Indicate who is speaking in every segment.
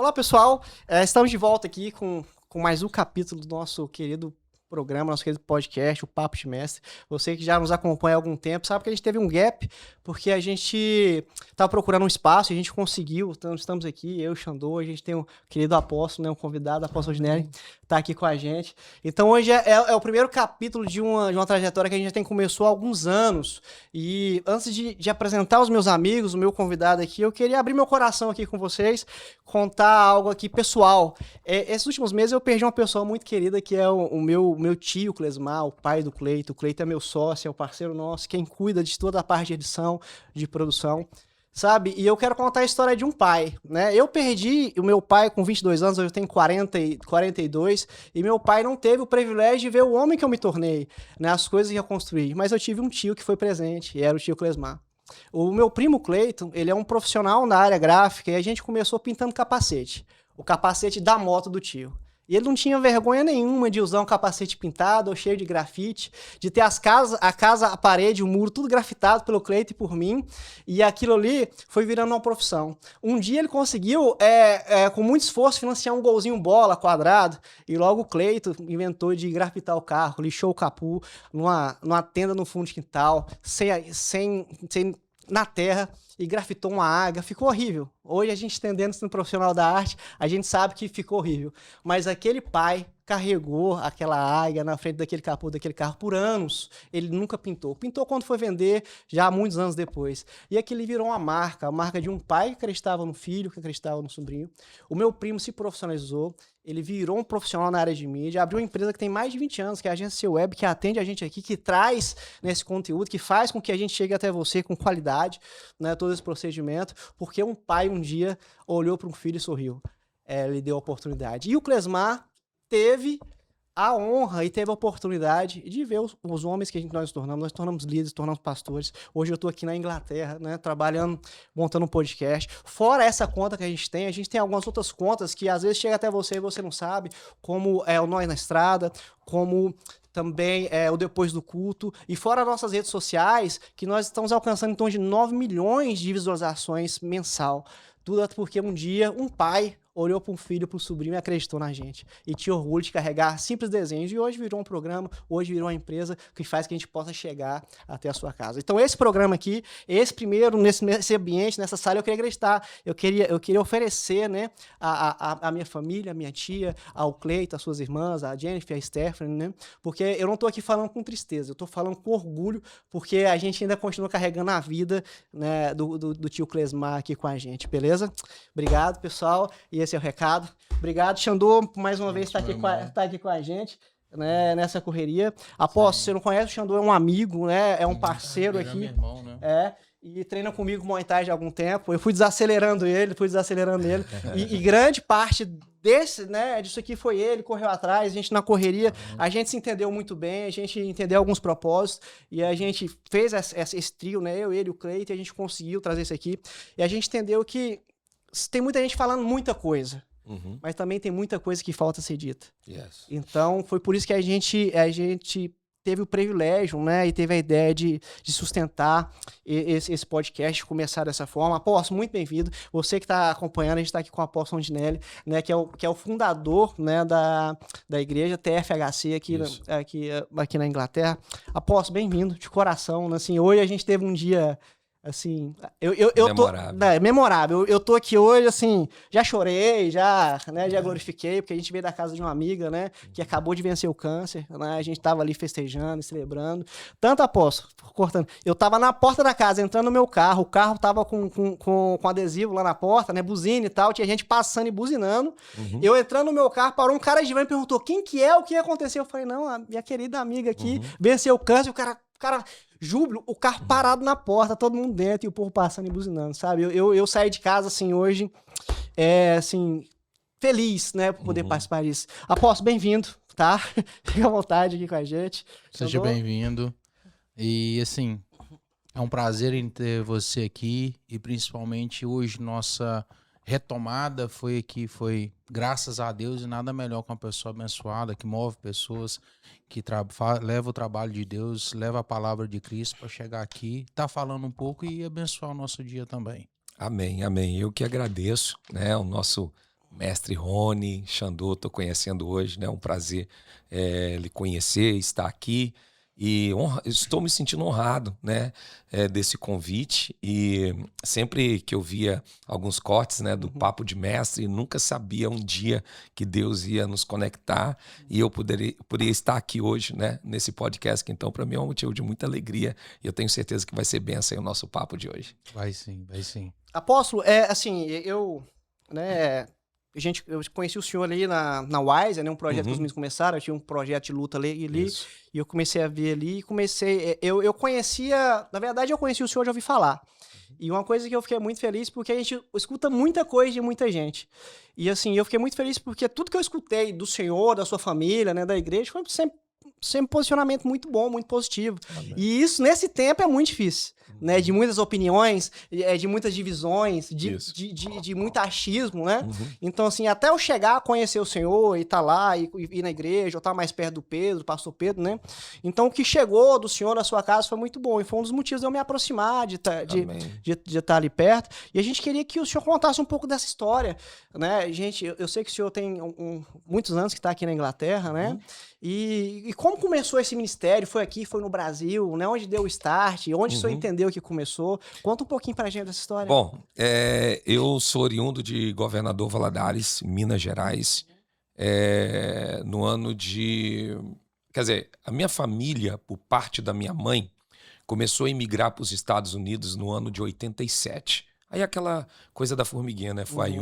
Speaker 1: Olá, pessoal. Estamos de volta aqui com mais um capítulo do nosso querido programa, nosso querido podcast, o Papo de Mestre. Você que já nos acompanha há algum tempo, sabe que a gente teve um gap, porque a gente estava procurando um espaço e a gente conseguiu. Então, estamos aqui, eu e o Xandô, a gente tem um querido apóstolo, né, um convidado, o apóstolo Rodinelli, está aqui com a gente. Então, hoje é o primeiro capítulo de uma trajetória que a gente já começou há alguns anos. E antes de apresentar os meus amigos, o meu convidado aqui, eu queria abrir meu coração aqui com vocês, contar algo aqui pessoal. Esses últimos meses eu perdi uma pessoa muito querida, que é o meu tio Clesmar, o pai do Cleito. O Cleito é meu sócio, é o parceiro nosso, quem cuida de toda a parte de edição, de produção, sabe? E eu quero contar a história de um pai, né? Eu perdi o meu pai com 22 anos, hoje eu tenho 42, e meu pai não teve o privilégio de ver o homem que eu me tornei, né? As coisas que eu construí. Mas eu tive um tio que foi presente, e era o tio Clesmar. O meu primo Cleiton, ele é um profissional na área gráfica, e a gente começou pintando capacete. O capacete da moto do tio. E ele não tinha vergonha nenhuma de usar um capacete pintado ou cheio de grafite, de ter a casa, a parede, o muro, tudo grafitado pelo Cleiton e por mim. E aquilo ali foi virando uma profissão. Um dia ele conseguiu, com muito esforço, financiar um golzinho bola quadrado. E logo o Cleiton inventou de grafitar o carro, lixou o capô numa tenda no fundo de quintal, sem na terra, e grafitou uma águia. Ficou horrível. Hoje a gente entendendo-se no profissional da arte, a gente sabe que ficou horrível. Mas aquele pai carregou aquela águia na frente daquele capô daquele carro por anos. Ele nunca pintou. Pintou quando foi vender, já há muitos anos depois. E aquilo virou uma marca, a marca de um pai que acreditava no filho, que acreditava no sobrinho. O meu primo se profissionalizou, ele virou um profissional na área de mídia, abriu uma empresa que tem mais de 20 anos, que é a Agência Web, que atende a gente aqui, que traz nesse conteúdo, que faz com que a gente chegue até você com qualidade, né, todo esse procedimento, porque um pai um dia olhou para um filho e sorriu. Ele deu a oportunidade. E o Clesmar teve a honra e teve a oportunidade de ver os homens que nós tornamos líderes, tornamos pastores. Hoje eu estou aqui na Inglaterra, né, trabalhando, montando um podcast. Fora essa conta que a gente tem algumas outras contas que às vezes chega até você e você não sabe, como o Nós na Estrada, como também o Depois do Culto, e fora nossas redes sociais, que nós estamos alcançando em torno de 9 milhões de visualizações mensal. Tudo porque um dia um pai olhou para um filho, para um sobrinho e acreditou na gente. E tinha orgulho de carregar simples desenhos. E hoje virou um programa, hoje virou uma empresa que faz que a gente possa chegar até a sua casa. Então esse programa aqui, esse primeiro, nesse ambiente, nessa sala, eu queria acreditar. Eu queria oferecer, né, a minha família, a minha tia, ao Cleito, as suas irmãs, a Jennifer, a Stephanie, né? Porque eu não estou aqui falando com tristeza, eu estou falando com orgulho, porque a gente ainda continua carregando a vida, né, do tio Clesmar aqui com a gente, beleza? Obrigado, pessoal. E esse é o recado. Obrigado, Xandô, por mais uma vez estar aqui com a gente, né, nessa correria. Apóstolo, você não conhece, o Xandô é um amigo, né? É um parceiro aqui. Meu irmão, né? E treina comigo Muay Thai há algum tempo. Eu fui desacelerando ele. e grande parte disso aqui foi ele, correu atrás, a gente na correria, a gente se entendeu muito bem, a gente entendeu alguns propósitos, e a gente fez esse trio, né? Eu, ele e o Cleiton, e a gente conseguiu trazer isso aqui. E a gente entendeu que tem muita gente falando muita coisa, mas também tem muita coisa que falta ser dita. Yes. Então, foi por isso que a gente teve o privilégio, né, e teve a ideia de sustentar esse podcast, começar dessa forma. Apóstolo, muito bem-vindo. Você que está acompanhando, a gente está aqui com o apóstolo Rodinelli, né, que é o fundador, né, da igreja TFHC aqui na Inglaterra. Apóstolo, bem-vindo, de coração. Né, assim, hoje a gente teve um dia... Assim, memorável. Eu tô aqui hoje, assim, já chorei, já glorifiquei, porque a gente veio da casa de uma amiga, né, que acabou de vencer o câncer, né, a gente tava ali festejando, celebrando. Tanto, apóstolo, cortando, eu tava na porta da casa, entrando no meu carro, o carro tava com adesivo lá na porta, né, buzina e tal, tinha gente passando e buzinando. Eu entrando no meu carro, parou um cara de van e perguntou, quem que é, o que aconteceu? Eu falei, não, a minha querida amiga aqui venceu o câncer, o cara, júbilo, o carro parado na porta, todo mundo dentro e o povo passando e buzinando, sabe? Eu saí de casa, assim, hoje, assim, feliz, né, por poder participar disso. Apóstolo, bem-vindo, tá? Fica à vontade aqui com a gente.
Speaker 2: Seja bem-vindo. E, assim, é um prazer em ter você aqui e, principalmente, hoje, nossa retomada foi graças a Deus, e nada melhor que uma pessoa abençoada, que move pessoas, que leva o trabalho de Deus, leva a palavra de Cristo para chegar aqui, tá falando um pouco e abençoar o nosso dia também.
Speaker 3: Amém, amém. Eu que agradeço, né, o nosso mestre Rony Xandô, estou conhecendo hoje, né? Um prazer lhe conhecer, estar aqui. E estou me sentindo honrado, né, desse convite. E sempre que eu via alguns cortes, né, do Papo de Mestre, nunca sabia um dia que Deus ia nos conectar e eu poderia estar aqui hoje, né, nesse podcast, que então para mim é um motivo de muita alegria e eu tenho certeza que vai ser bênção o nosso papo de hoje.
Speaker 2: Vai sim, vai sim.
Speaker 1: Apóstolo, assim, eu conheci o senhor ali na Wise, né, um projeto que os meninos começaram, eu tinha um projeto de luta ali e eu comecei a ver ali, eu conhecia, na verdade eu conheci o senhor, já ouvi falar. E uma coisa que eu fiquei muito feliz, porque a gente escuta muita coisa de muita gente. E assim, eu fiquei muito feliz porque tudo que eu escutei do senhor, da sua família, né, da igreja, foi sempre um posicionamento muito bom, muito positivo. Amém. E isso, nesse tempo, é muito difícil. Né, de muitas opiniões, de muitas divisões, de muito achismo, né? Então, assim, até eu chegar a conhecer o Senhor e estar lá, e ir na igreja, ou estar mais perto do Pedro, do pastor Pedro, né? Então, o que chegou do Senhor na sua casa foi muito bom. E foi um dos motivos de eu me aproximar, de estar ali perto. E a gente queria que o Senhor contasse um pouco dessa história, né? Gente, eu sei que o Senhor tem muitos anos que está aqui na Inglaterra, né? E como começou esse ministério? Foi aqui, foi no Brasil, né? Onde deu o start? Onde o senhor entendeu que começou? Conta um pouquinho pra gente dessa história.
Speaker 3: Bom, eu sou oriundo de Governador Valadares, Minas Gerais, no ano de... Quer dizer, a minha família, por parte da minha mãe, começou a emigrar para os Estados Unidos no ano de 87. Aí aquela coisa da formiguinha, né? Foi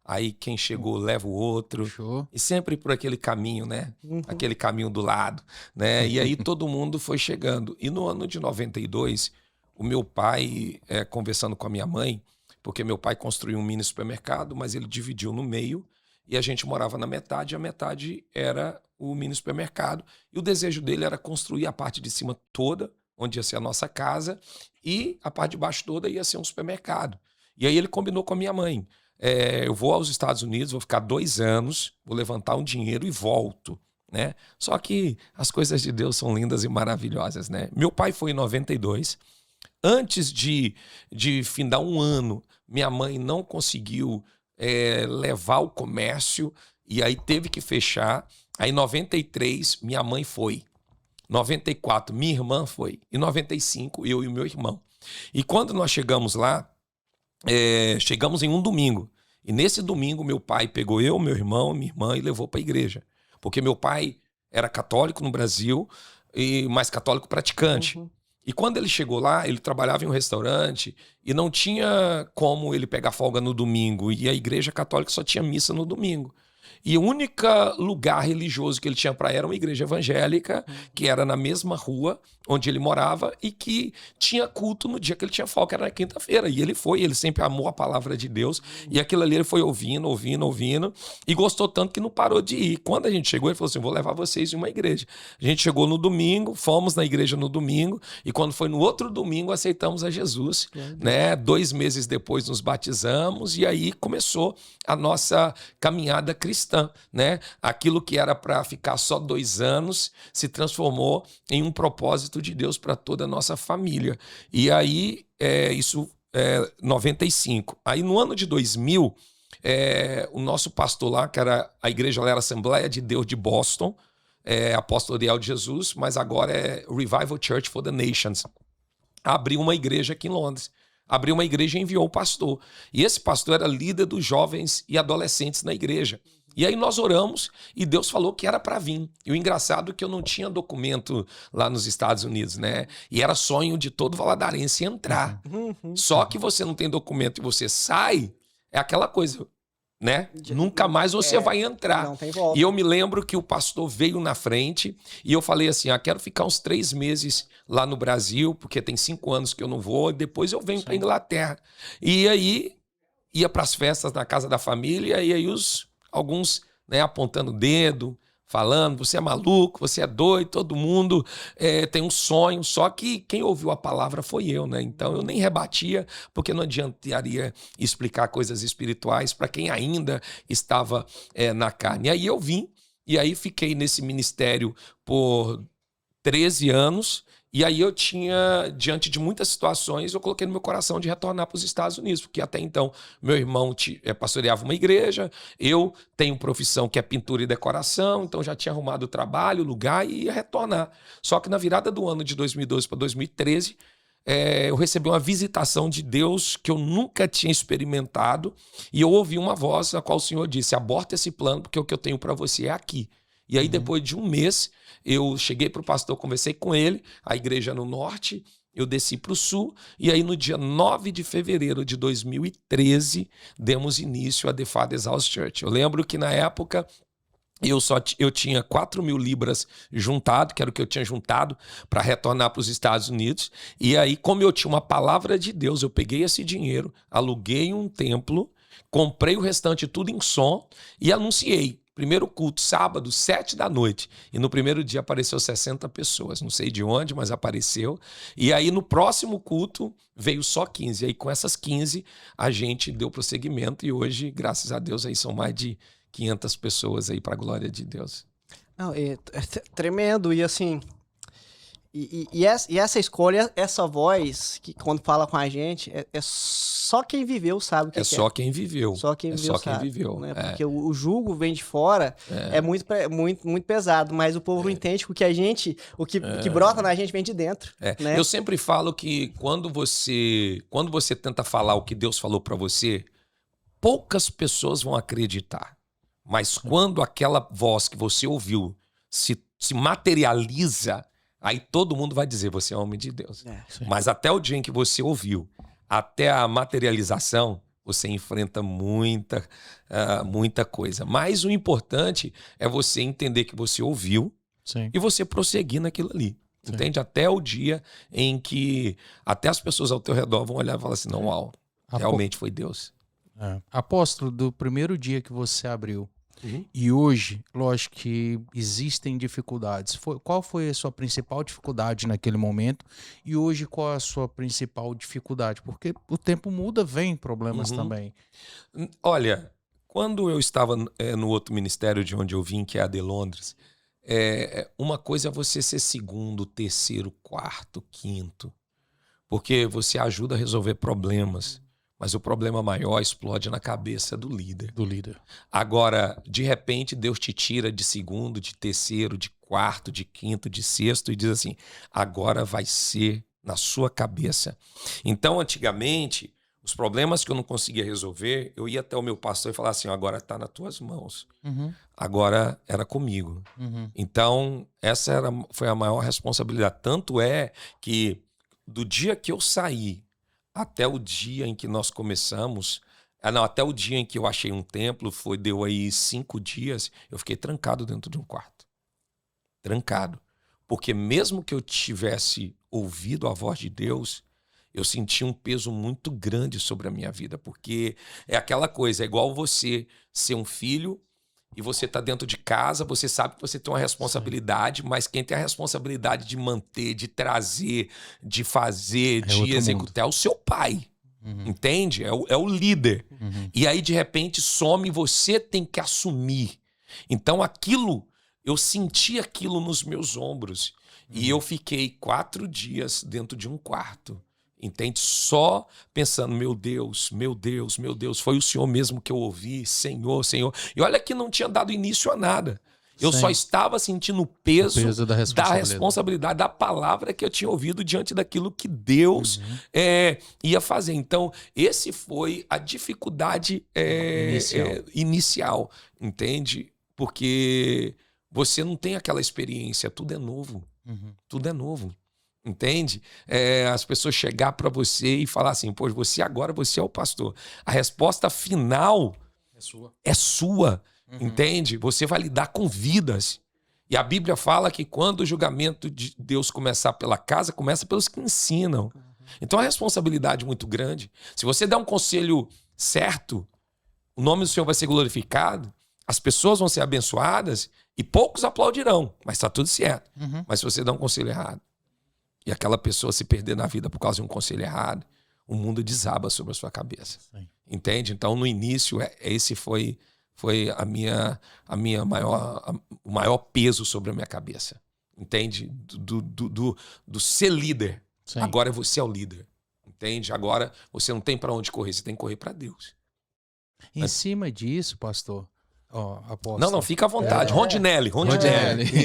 Speaker 3: aí quem chegou leva o outro.
Speaker 2: Show.
Speaker 3: E sempre por aquele caminho, né? Aquele caminho do lado, né? E aí todo mundo foi chegando. E no ano de 92, o meu pai, conversando com a minha mãe, porque meu pai construiu um mini supermercado, mas ele dividiu no meio e a gente morava na metade, e a metade era o mini supermercado. E o desejo dele era construir a parte de cima toda, onde ia ser a nossa casa, e a parte de baixo toda ia ser um supermercado. E aí ele combinou com a minha mãe. Eu vou aos Estados Unidos, vou ficar 2 anos, vou levantar um dinheiro e volto, né? Só que as coisas de Deus são lindas e maravilhosas, né? Meu pai foi em 92. Antes de findar um ano, minha mãe não conseguiu levar o comércio e aí teve que fechar. Aí em 93, minha mãe foi. 94, minha irmã foi. Em 95, eu e o meu irmão. E quando nós chegamos lá, chegamos em um domingo. E nesse domingo, meu pai pegou eu, meu irmão, minha irmã e levou para a igreja. Porque meu pai era católico no Brasil, mas católico praticante. E quando ele chegou lá, ele trabalhava em um restaurante e não tinha como ele pegar folga no domingo. E a igreja católica só tinha missa no domingo. E o único lugar religioso que ele tinha para era uma igreja evangélica, que era na mesma rua onde ele morava e que tinha culto no dia que ele tinha folga, era na quinta-feira. E ele sempre amou a palavra de Deus. E aquilo ali ele foi ouvindo e gostou tanto que não parou de ir. Quando a gente chegou, ele falou assim, vou levar vocês em uma igreja. A gente chegou no domingo, fomos na igreja no domingo e quando foi no outro domingo aceitamos a Jesus, né? 2 meses depois nos batizamos e aí começou a nossa caminhada cristã, né? Aquilo que era para ficar só 2 anos se transformou em um propósito de Deus para toda a nossa família. E aí, isso é 95. Aí no ano de 2000, o nosso pastor lá, que era a igreja, era a Assembleia de Deus de Boston, Apostolial de Jesus, mas agora é Revival Church for the Nations, abriu uma igreja aqui em Londres. Abriu uma igreja e enviou um pastor. E esse pastor era líder dos jovens e adolescentes na igreja. E aí nós oramos e Deus falou que era para vir. E o engraçado é que eu não tinha documento lá nos Estados Unidos, né? E era sonho de todo valadarense entrar. Só que você não tem documento e você sai, é aquela coisa, né? Nunca mais você vai entrar.
Speaker 1: Não tem volta.
Speaker 3: E eu me lembro que o pastor veio na frente e eu falei assim, quero ficar uns 3 meses lá no Brasil, porque tem 5 anos que eu não vou, e depois eu venho para Inglaterra. E aí ia para as festas na casa da família e aí alguns, né, apontando o dedo, falando, você é maluco, você é doido, todo mundo tem um sonho, só que quem ouviu a palavra foi eu, né? Então eu nem rebatia, porque não adiantaria explicar coisas espirituais para quem ainda estava na carne. E aí eu vim, e aí fiquei nesse ministério por 13 anos, E aí eu tinha, diante de muitas situações, eu coloquei no meu coração de retornar para os Estados Unidos, porque até então meu irmão pastoreava uma igreja, eu tenho profissão que é pintura e decoração, então já tinha arrumado o trabalho, o lugar e ia retornar. Só que na virada do ano de 2012 para 2013, eu recebi uma visitação de Deus que eu nunca tinha experimentado e eu ouvi uma voz na qual o Senhor disse: aborta esse plano porque o que eu tenho para você é aqui. E aí depois de um mês eu cheguei para o pastor, conversei com ele, a igreja no norte, eu desci para o sul e aí no dia 9 de fevereiro de 2013 demos início a The Father's House Church. Eu lembro que na época eu tinha 4.000 libras juntado, que era o que eu tinha juntado para retornar para os Estados Unidos. E aí, como eu tinha uma palavra de Deus, eu peguei esse dinheiro, aluguei um templo, comprei o restante tudo em som e anunciei. Primeiro culto, sábado, 7 da noite. E no primeiro dia apareceu 60 pessoas. Não sei de onde, mas apareceu. E aí no próximo culto veio só 15. E aí com essas 15 a gente deu prosseguimento. E hoje, graças a Deus, aí são mais de 500 pessoas aí para a glória de Deus.
Speaker 1: Não, é tremendo. E assim... E essa escolha, essa voz, que quando fala com a gente, é só quem viveu sabe o que é.
Speaker 3: É só quem viveu.
Speaker 1: Só quem viveu
Speaker 3: sabe. Quem viveu.
Speaker 1: Né? Porque o jugo vem de fora, é muito pesado, mas o povo não entende que o que brota na gente vem de dentro. Né?
Speaker 3: Eu sempre falo que quando você tenta falar o que Deus falou para você, poucas pessoas vão acreditar. Mas quando aquela voz que você ouviu se materializa, aí todo mundo vai dizer: você é homem de Deus. Mas até o dia em que você ouviu, até a materialização, você enfrenta muita coisa. Mas o importante é você entender que você ouviu e você prosseguir naquilo ali. Sim. Entende? Até o dia em que até as pessoas ao teu redor vão olhar e falar assim: não, uau, realmente foi Deus.
Speaker 2: Apóstolo, do primeiro dia que você abriu, e hoje, lógico que existem dificuldades. Qual foi a sua principal dificuldade naquele momento? E hoje, qual é a sua principal dificuldade? Porque o tempo muda, vem problemas também.
Speaker 3: Olha, quando eu estava no outro ministério de onde eu vim, que é a de Londres, uma coisa é você ser segundo, terceiro, quarto, quinto, porque você ajuda a resolver problemas. Mas o problema maior explode na cabeça do líder. Agora, de repente, Deus te tira de segundo, de terceiro, de quarto, de quinto, de sexto e diz assim: agora vai ser na sua cabeça. Então, antigamente, os problemas que eu não conseguia resolver, eu ia até o meu pastor e falava assim: agora está nas tuas mãos. Agora era comigo. Então, essa foi a maior responsabilidade. Tanto é que do dia que eu saí até o dia em que nós começamos, até o dia em que eu achei um templo, deu aí 5 dias, eu fiquei trancado dentro de um quarto. Trancado. Porque mesmo que eu tivesse ouvido a voz de Deus, eu senti um peso muito grande sobre a minha vida. Porque é aquela coisa, é igual você ser um filho e você está dentro de casa, você sabe que você tem uma responsabilidade, mas quem tem a responsabilidade de manter, de trazer, de fazer, de executar é o seu pai. Entende? É o líder. E aí, de repente, some e você tem que assumir. Então, eu senti aquilo nos meus ombros. E eu fiquei 4 dias dentro de um quarto. Entende? Só pensando: meu Deus, meu Deus, meu Deus, foi o Senhor mesmo que eu ouvi, Senhor, Senhor. E olha que não tinha dado início a nada. Eu só estava sentindo o peso da responsabilidade da palavra que eu tinha ouvido diante daquilo que Deus ia fazer. Então, esse foi a dificuldade inicial, entende? Porque você não tem aquela experiência, tudo é novo. Tudo é novo. Entende? As pessoas chegar para você e falar assim: pô, você é o pastor. A resposta final é sua. Entende? Você vai lidar com vidas. E a Bíblia fala que quando o julgamento de Deus começar pela casa, começa pelos que ensinam. Então a responsabilidade é muito grande. Se você der um conselho certo, o nome do Senhor vai ser glorificado, as pessoas vão ser abençoadas e poucos aplaudirão, mas está tudo certo. Mas se você der um conselho errado, e aquela pessoa se perder na vida por causa de um conselho errado, o mundo desaba sobre a sua cabeça. Sim. Entende? Então, no início, esse foi o maior peso sobre a minha cabeça. entende? Do ser líder.
Speaker 2: Sim.
Speaker 3: Agora você é o líder, entende? Agora você não tem para onde correr, você tem que correr para Deus.
Speaker 2: Em cima disso, pastor, apóstolo.
Speaker 3: Não, fica à vontade. Rondinelli.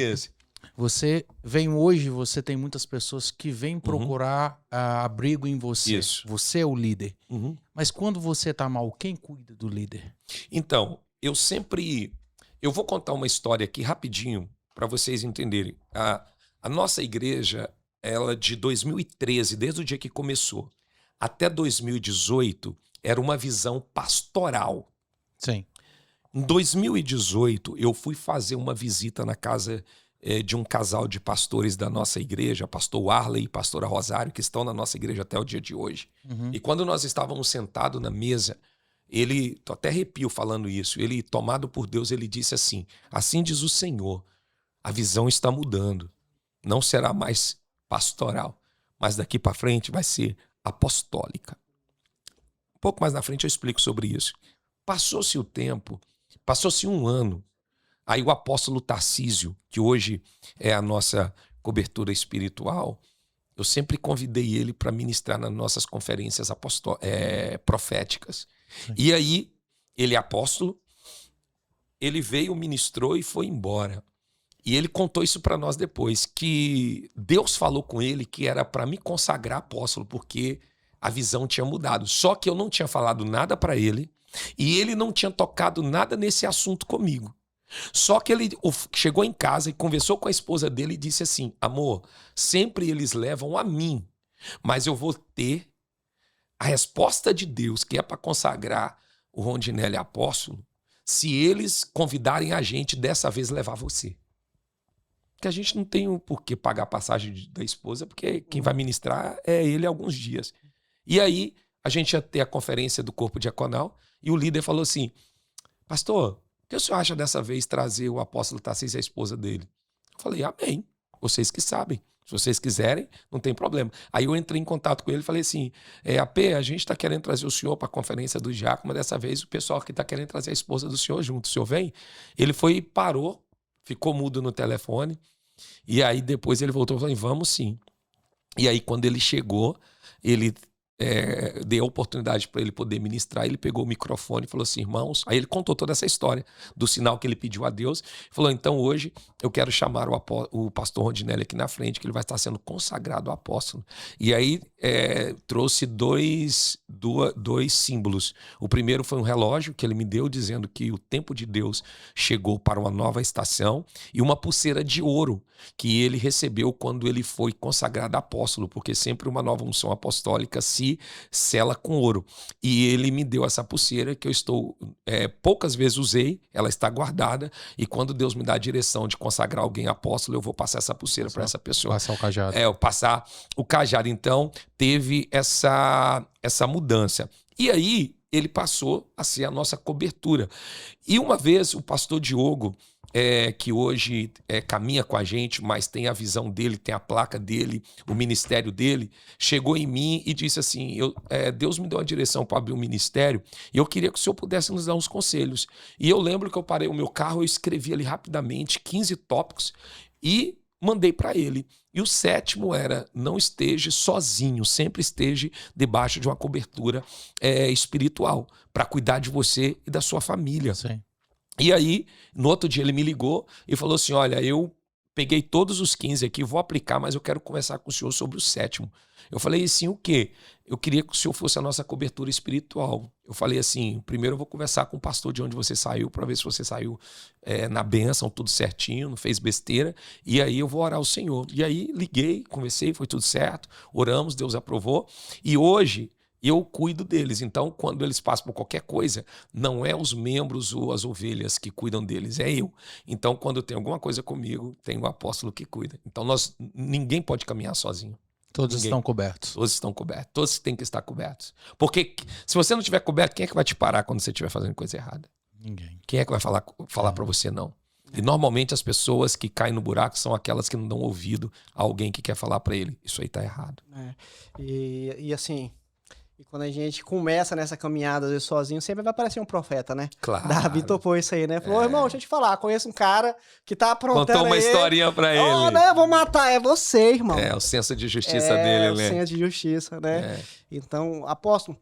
Speaker 3: Isso.
Speaker 2: Você vem hoje, você tem muitas pessoas que vêm procurar abrigo em você.
Speaker 3: Isso.
Speaker 2: Você é o líder.
Speaker 3: Uhum.
Speaker 2: Mas quando você tá mal, quem cuida do líder?
Speaker 3: Então, eu vou contar uma história aqui rapidinho para vocês entenderem. A nossa igreja, ela de 2013, desde o dia que começou, até 2018, era uma visão pastoral.
Speaker 2: Sim.
Speaker 3: Em 2018, eu fui fazer uma visita na casa de um casal de pastores da nossa igreja, pastor Arley e pastora Rosário, que estão na nossa igreja até o dia de hoje.
Speaker 2: Uhum.
Speaker 3: E quando nós estávamos sentados na mesa, tô até arrepio falando isso, ele, tomado por Deus, ele disse assim diz o Senhor, a visão está mudando, não será mais pastoral, mas daqui para frente vai ser apostólica. Um pouco mais na frente eu explico sobre isso. Passou-se o tempo, passou-se um ano, aí o apóstolo Tarcísio, que hoje é a nossa cobertura espiritual, eu sempre convidei ele para ministrar nas nossas conferências proféticas. Sim. E aí, ele é apóstolo, ele veio, ministrou e foi embora. E ele contou isso para nós depois, que Deus falou com ele que era para me consagrar apóstolo, porque a visão tinha mudado. Só que eu não tinha falado nada para ele e ele não tinha tocado nada nesse assunto comigo. Só que ele chegou em casa e conversou com a esposa dele e disse assim, amor, sempre eles levam a mim, mas eu vou ter a resposta de Deus, que é para consagrar o Rondinelli apóstolo, se eles convidarem a gente dessa vez levar você. Porque a gente não tem o porquê pagar a passagem da esposa, porque quem vai ministrar é ele alguns dias. E aí a gente ia ter a conferência do corpo diaconal e o líder falou assim, pastor, o que o senhor acha dessa vez trazer o apóstolo Tarcísio e a esposa dele? Eu falei, amém, vocês que sabem. Se vocês quiserem, não tem problema. Aí eu entrei em contato com ele e falei assim, AP, a gente está querendo trazer o senhor para a conferência do diácono, mas dessa vez o pessoal aqui está querendo trazer a esposa do senhor junto. O senhor vem? Ele foi e parou, ficou mudo no telefone, e aí depois ele voltou e falou, vamos sim. E aí quando ele chegou, ele dei a oportunidade para ele poder ministrar, ele pegou o microfone e falou assim, irmãos, aí ele contou toda essa história do sinal que ele pediu a Deus, falou, então hoje eu quero chamar o pastor Rondinelli aqui na frente, que ele vai estar sendo consagrado apóstolo. E aí trouxe dois símbolos. O primeiro foi um relógio que ele me deu, dizendo que o tempo de Deus chegou para uma nova estação, e uma pulseira de ouro que ele recebeu quando ele foi consagrado apóstolo, porque sempre uma nova unção apostólica se sela com ouro. E ele me deu essa pulseira que eu poucas vezes usei, ela está guardada, e quando Deus me dá a direção de consagrar alguém apóstolo, eu vou passar essa pulseira para essa pessoa.
Speaker 2: Passar o cajado.
Speaker 3: Eu passar o cajado. Então, teve essa mudança. E aí, ele passou a ser a nossa cobertura. E uma vez, o pastor Diogo, que hoje caminha com a gente, mas tem a visão dele, tem a placa dele, o ministério dele, chegou em mim e disse assim, Deus me deu a direção para abrir um ministério e eu queria que o senhor pudesse nos dar uns conselhos. E eu lembro que eu parei o meu carro, eu escrevi ali rapidamente 15 tópicos e mandei para ele. E o 7º era, não esteja sozinho, sempre esteja debaixo de uma cobertura espiritual, para cuidar de você e da sua família.
Speaker 2: Sim.
Speaker 3: E aí, no outro dia ele me ligou e falou assim, olha, eu peguei todos os 15 aqui, vou aplicar, mas eu quero conversar com o senhor sobre o 7º. Eu falei assim, o quê? Eu queria que o senhor fosse a nossa cobertura espiritual. Eu falei assim, primeiro eu vou conversar com o pastor de onde você saiu, para ver se você saiu na bênção, tudo certinho, não fez besteira, e aí eu vou orar ao Senhor. E aí liguei, conversei, foi tudo certo, oramos, Deus aprovou, e hoje eu cuido deles. Então, quando eles passam por qualquer coisa, não é os membros ou as ovelhas que cuidam deles, é eu. Então, quando tem alguma coisa comigo, tem o apóstolo que cuida. Então, ninguém pode caminhar sozinho.
Speaker 2: Todos estão cobertos.
Speaker 3: Todos estão cobertos. Todos têm que estar cobertos. Porque se você não estiver coberto, quem é que vai te parar quando você estiver fazendo coisa errada?
Speaker 2: Ninguém.
Speaker 3: Quem é que vai falar para você não? E normalmente as pessoas que caem no buraco são aquelas que não dão ouvido a alguém que quer falar para ele. Isso aí tá errado.
Speaker 1: E assim, E quando a gente começa nessa caminhada, às vezes, sozinho, sempre vai aparecer um profeta, né?
Speaker 3: Claro.
Speaker 1: Davi topou isso aí, né? Falou, irmão, deixa eu te falar, conheço um cara que tá aprontando
Speaker 3: Contou uma historinha pra ele.
Speaker 1: Oh, não, eu vou matar, é você, irmão.
Speaker 3: O senso de justiça dele, né?
Speaker 1: O senso de justiça, né? Então, apóstolo,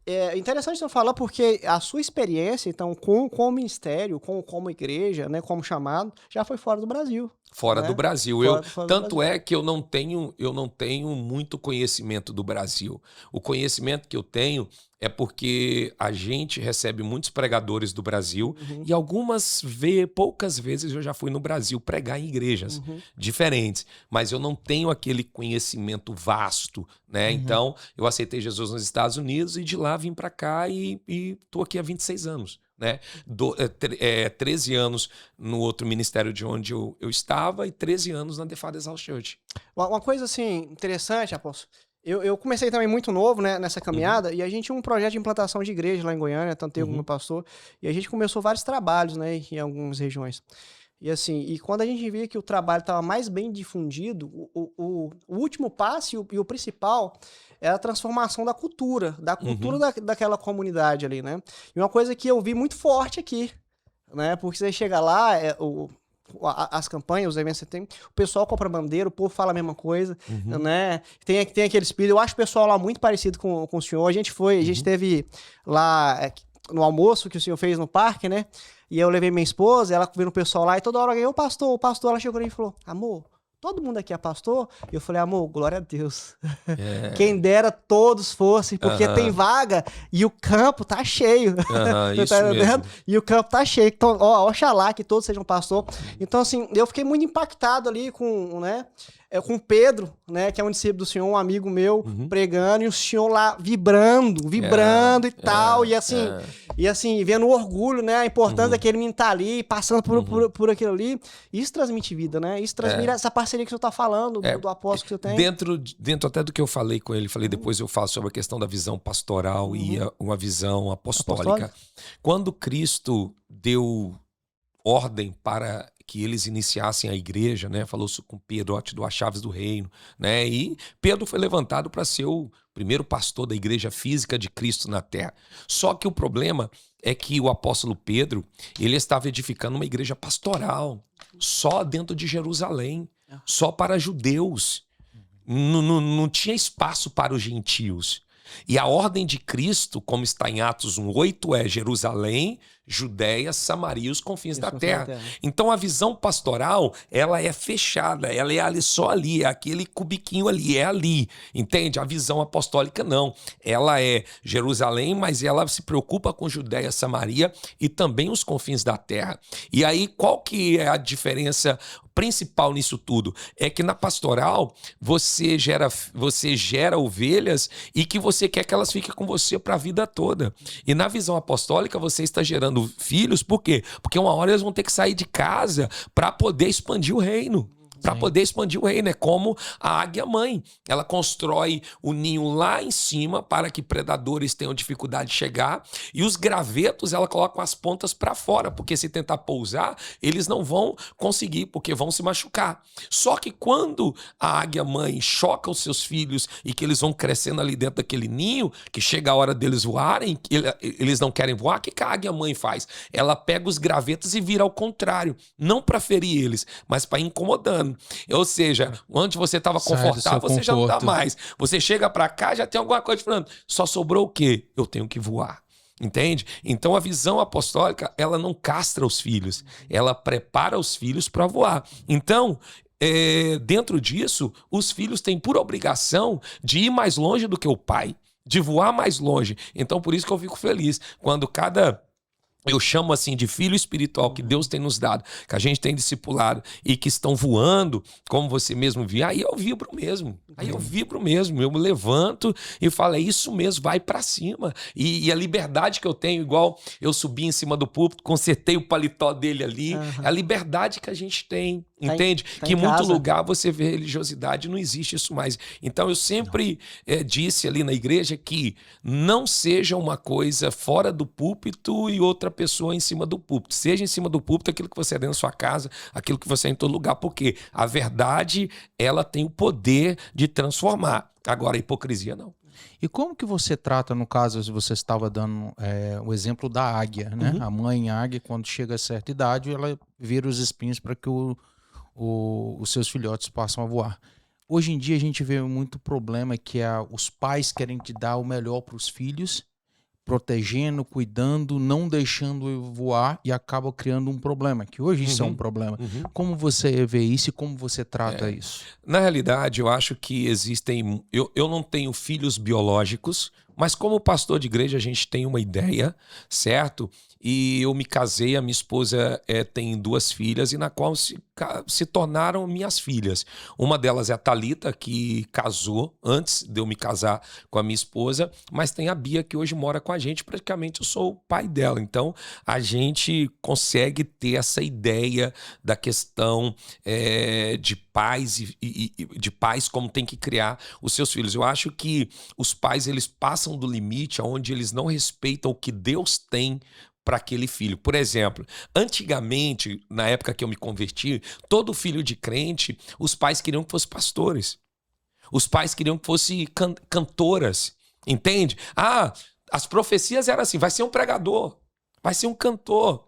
Speaker 1: é interessante você falar porque a sua experiência, então, com o ministério, como igreja, né, como chamado, já foi fora do Brasil.
Speaker 3: Fora do Brasil. Tanto
Speaker 1: Brasil.
Speaker 3: É que eu não tenho muito conhecimento do Brasil. O conhecimento que eu tenho é porque a gente recebe muitos pregadores do Brasil e poucas vezes eu já fui no Brasil pregar em igrejas diferentes, mas eu não tenho aquele conhecimento vasto, né? Então, eu aceitei Jesus nos Estados Unidos e de lá vim para cá e tô aqui há 26 anos. Né? 13 anos no outro ministério de onde eu estava e 13 anos na The Father's House Church.
Speaker 1: Uma coisa assim interessante, apóstolo, eu comecei também muito novo, né, nessa caminhada, e a gente tinha um projeto de implantação de igreja lá em Goiânia, tanto eu como meu pastor, e a gente começou vários trabalhos, né, em algumas regiões. E assim, e quando a gente via que o trabalho estava mais bem difundido, o último passo e o principal era a transformação da cultura daquela comunidade ali, né? E uma coisa que eu vi muito forte aqui, né? Porque você chega lá, as campanhas, os eventos que você tem, o pessoal compra bandeira, o povo fala a mesma coisa, né? Tem aquele espírito, eu acho o pessoal lá muito parecido com o senhor. A gente teve lá no almoço que o senhor fez no parque, né? E eu levei minha esposa, ela vendo o pessoal lá, e toda hora alguém, o pastor, ela chegou e falou, amor, todo mundo aqui é pastor? E eu falei, amor, glória a Deus. Quem dera todos fossem, porque tem vaga e o campo tá cheio.
Speaker 3: Isso tá mesmo.
Speaker 1: E o campo tá cheio. Então, oxalá que todos sejam pastor. Então, assim, eu fiquei muito impactado ali com o Pedro, né, que é um discípulo do senhor, um amigo meu, pregando, e o senhor lá vibrando e tal, e assim, vendo o orgulho, né, a importância daquele menino estar ali, passando por aquilo ali. Isso transmite vida, né? Isso transmite essa parceria que o senhor tá falando, do apóstolo que você tem.
Speaker 3: Dentro até do que eu falei com ele, depois eu falo sobre a questão da visão pastoral e uma visão apostólica. Quando Cristo deu ordem para que eles iniciassem a igreja, né? Falou com Pedro, ó, te dou as chaves do reino, né? E Pedro foi levantado para ser o primeiro pastor da igreja física de Cristo na terra. Só que o problema é que o apóstolo Pedro, ele estava edificando uma igreja pastoral, só dentro de Jerusalém, só para judeus. Não tinha espaço para os gentios. E a ordem de Cristo, como está em Atos 1:8, é Jerusalém, Judéia, Samaria e os confins da terra. Então a visão pastoral, ela é fechada, ela é ali, só ali, é aquele cubiquinho ali, é ali, entende? A visão apostólica não, ela é Jerusalém, mas ela se preocupa com Judéia, Samaria e também os confins da terra. E aí qual que é a diferença principal nisso tudo? É que na pastoral você gera ovelhas e que você quer que elas fiquem com você para a vida toda. E na visão apostólica você está gerando filhos, por quê? Porque uma hora eles vão ter que sair de casa para poder expandir o reino. Para poder expandir o reino. É como a águia-mãe. Ela constrói o ninho lá em cima para que predadores tenham dificuldade de chegar. E os gravetos ela coloca as pontas para fora, porque se tentar pousar, eles não vão conseguir, porque vão se machucar. Só que quando a águia-mãe choca os seus filhos e que eles vão crescendo ali dentro daquele ninho, que chega a hora deles voarem, eles não querem voar, o que a águia-mãe faz? Ela pega os gravetos e vira ao contrário. Não para ferir eles, mas para ir incomodando. Ou seja, onde você estava confortável, você já não está mais. Você chega para cá, já tem alguma coisa falando. Só sobrou o quê? Eu tenho que voar. Entende? Então a visão apostólica, ela não castra os filhos. Ela prepara os filhos para voar. Então, dentro disso, os filhos têm por obrigação de ir mais longe do que o pai. De voar mais longe. Então por isso que eu fico feliz. Quando eu chamo assim de filho espiritual que Deus tem nos dado, que a gente tem discipulado e que estão voando, como você mesmo viu, aí eu vibro mesmo. Eu me levanto e falo, é isso mesmo, vai pra cima. E a liberdade que eu tenho, igual eu subi em cima do púlpito, consertei o paletó dele ali, é a liberdade que a gente tem, entende? Que em muito lugar você vê religiosidade, não existe isso mais. Então eu sempre disse ali na igreja que não seja uma coisa fora do púlpito e outra pessoa em cima do púlpito. Seja em cima do púlpito aquilo que você é dentro da sua casa, aquilo que você é em todo lugar, porque a verdade, ela tem o poder de transformar. Agora, a hipocrisia não.
Speaker 2: E como que você trata, no caso, se você estava dando o exemplo da águia, né?
Speaker 1: Uhum.
Speaker 2: A mãe águia, quando chega a certa idade, ela vira os espinhos para que os seus filhotes possam a voar. Hoje em dia a gente vê muito problema que os pais querem te dar o melhor para os filhos, protegendo, cuidando, não deixando voar e acaba criando um problema, que hoje isso é um problema. Como você vê isso e como você trata isso?
Speaker 3: Na realidade, eu acho que existem... Eu não tenho filhos biológicos, mas como pastor de igreja a gente tem uma ideia, certo? E eu me casei, a minha esposa tem 2 filhas, e na qual se tornaram minhas filhas. Uma delas é a Thalita, que casou antes de eu me casar com a minha esposa, mas tem a Bia, que hoje mora com a gente, praticamente eu sou o pai dela. Então, a gente consegue ter essa ideia da questão de pais e de pais como tem que criar os seus filhos. Eu acho que os pais, eles passam do limite onde eles não respeitam o que Deus tem para aquele filho. Por exemplo, antigamente, na época que eu me converti, todo filho de crente, os pais queriam que fossem pastores. Os pais queriam que fossem cantoras, entende? As profecias eram assim, vai ser um pregador, vai ser um cantor.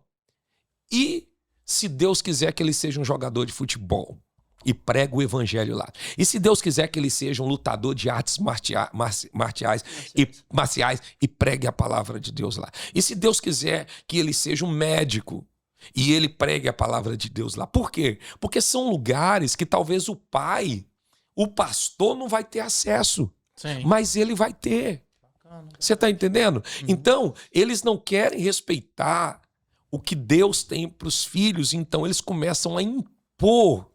Speaker 3: E se Deus quiser que ele seja um jogador de futebol e prega o evangelho lá. E se Deus quiser que ele seja um lutador de artes marciais e pregue a palavra de Deus lá. E se Deus quiser que ele seja um médico e ele pregue a palavra de Deus lá. Por quê? Porque são lugares que talvez o pastor não vai ter acesso.
Speaker 2: Sim.
Speaker 3: Mas ele vai ter. Você está entendendo? Então, eles não querem respeitar o que Deus tem para os filhos, então eles começam a impor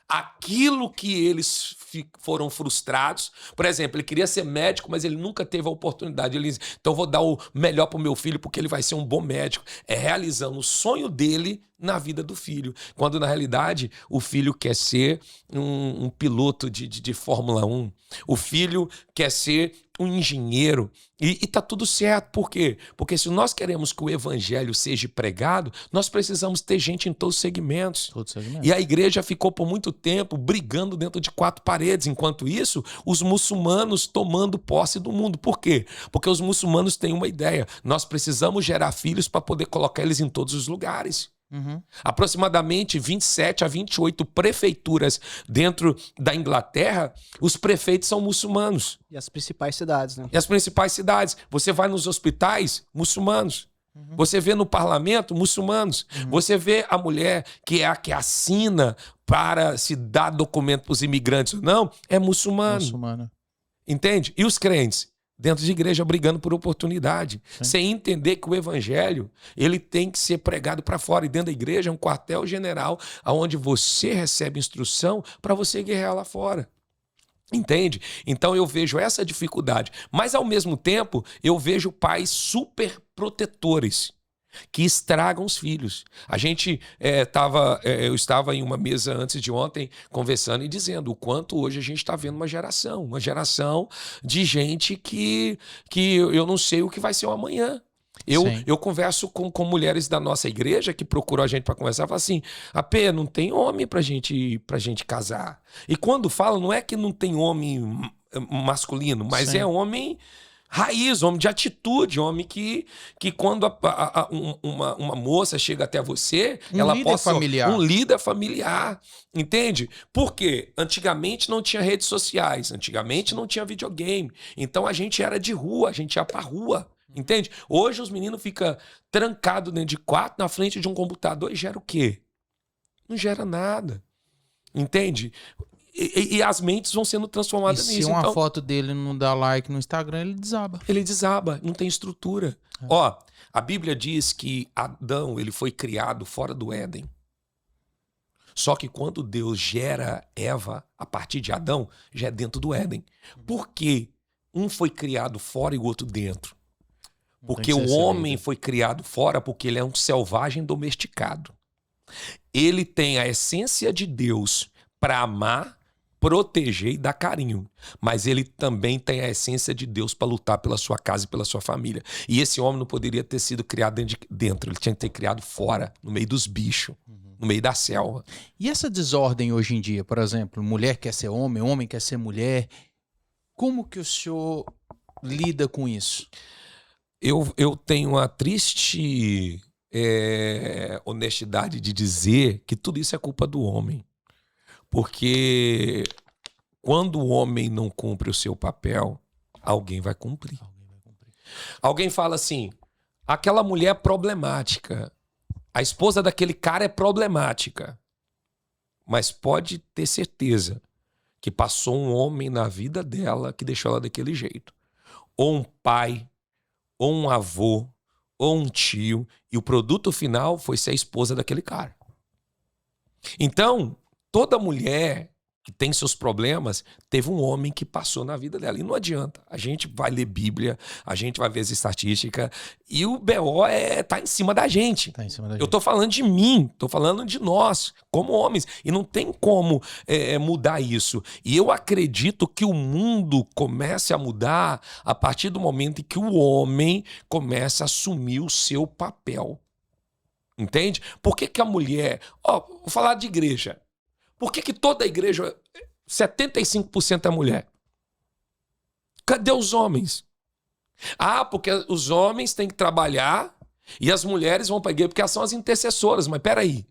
Speaker 3: aquilo que eles foram frustrados. Por exemplo, ele queria ser médico, mas ele nunca teve a oportunidade. Ele diz, então eu vou dar o melhor para o meu filho porque ele vai ser um bom médico. É realizando o sonho dele na vida do filho. Quando, na realidade, o filho quer ser um piloto de Fórmula 1. O filho quer ser um engenheiro. E tá tudo certo. Por quê? Porque se nós queremos que o evangelho seja pregado, nós precisamos ter gente em todos os segmentos. E a igreja ficou por muito tempo brigando dentro de 4 paredes. Enquanto isso, os muçulmanos tomando posse do mundo. Por quê? Porque os muçulmanos têm uma ideia. Nós precisamos gerar filhos para poder colocar eles em todos os lugares. Aproximadamente 27 a 28 prefeituras dentro da Inglaterra, os prefeitos são muçulmanos.
Speaker 1: E as principais cidades, né?
Speaker 3: E as principais cidades. Você vai nos hospitais, muçulmanos. Você vê no parlamento, muçulmanos. Você vê a mulher que é a que assina para se dar documento para os imigrantes ou não, é muçulmano. Entende? E os crentes? Dentro de igreja brigando por oportunidade, sem entender que o evangelho ele tem que ser pregado para fora. E dentro da igreja é um quartel-general onde você recebe instrução para você guerrear lá fora. Entende? Então eu vejo essa dificuldade. Mas ao mesmo tempo eu vejo pais super protetores que estragam os filhos. Eu estava em uma mesa antes de ontem conversando e dizendo o quanto hoje a gente está vendo uma geração de gente que eu não sei o que vai ser o amanhã. Eu converso com mulheres da nossa igreja que procuram a gente para conversar e falam assim, AP, não tem homem pra gente casar. E quando falam, não é que não tem homem masculino, mas é homem raiz, homem de atitude, homem que quando uma moça chega até você, ela possa... Um líder familiar, entende? Porque antigamente não tinha redes sociais, antigamente não tinha videogame, então a gente era de rua, a gente ia pra rua, entende? Hoje os meninos ficam trancados dentro de quarto, na frente de um computador, e gera o quê? Não gera nada, entende? E as mentes vão sendo transformadas nisso.
Speaker 2: Se uma foto dele não dá like no Instagram, ele desaba.
Speaker 3: Ele desaba, não tem estrutura. Ó, a Bíblia diz que Adão ele foi criado fora do Éden. Só que quando Deus gera Eva a partir de Adão, já é dentro do Éden. Por quê? Um foi criado fora e o outro dentro. Porque o homem foi criado fora porque ele é um selvagem domesticado. Ele tem a essência de Deus para amar, proteger e dar carinho. Mas ele também tem a essência de Deus para lutar pela sua casa e pela sua família. E esse homem não poderia ter sido criado dentro. Ele tinha que ter criado fora, no meio dos bichos, no meio da selva.
Speaker 2: E essa desordem hoje em dia, por exemplo, mulher quer ser homem, homem quer ser mulher. Como que o senhor lida com isso?
Speaker 3: Eu tenho a triste honestidade de dizer que tudo isso é culpa do homem. Porque quando o homem não cumpre o seu papel, alguém vai cumprir. Alguém fala assim, aquela mulher é problemática, a esposa daquele cara é problemática. Mas pode ter certeza que passou um homem na vida dela que deixou ela daquele jeito. Ou um pai, ou um avô, ou um tio, e o produto final foi ser a esposa daquele cara. Então, toda mulher que tem seus problemas, teve um homem que passou na vida dela. E não adianta. A gente vai ler Bíblia, a gente vai ver as estatísticas, e o BO tá em cima da gente.
Speaker 2: Tá em cima da
Speaker 3: Eu
Speaker 2: gente.
Speaker 3: tô falando de mim, tô falando de nós, como homens. E não tem como mudar isso. E eu acredito que o mundo comece a mudar a partir do momento em que o homem começa a assumir o seu papel. Entende? Por que a mulher... vou falar de igreja. Por que toda a igreja, 75% é mulher? Cadê os homens? Porque os homens têm que trabalhar e as mulheres vão para a igreja porque elas são as intercessoras. Mas peraí,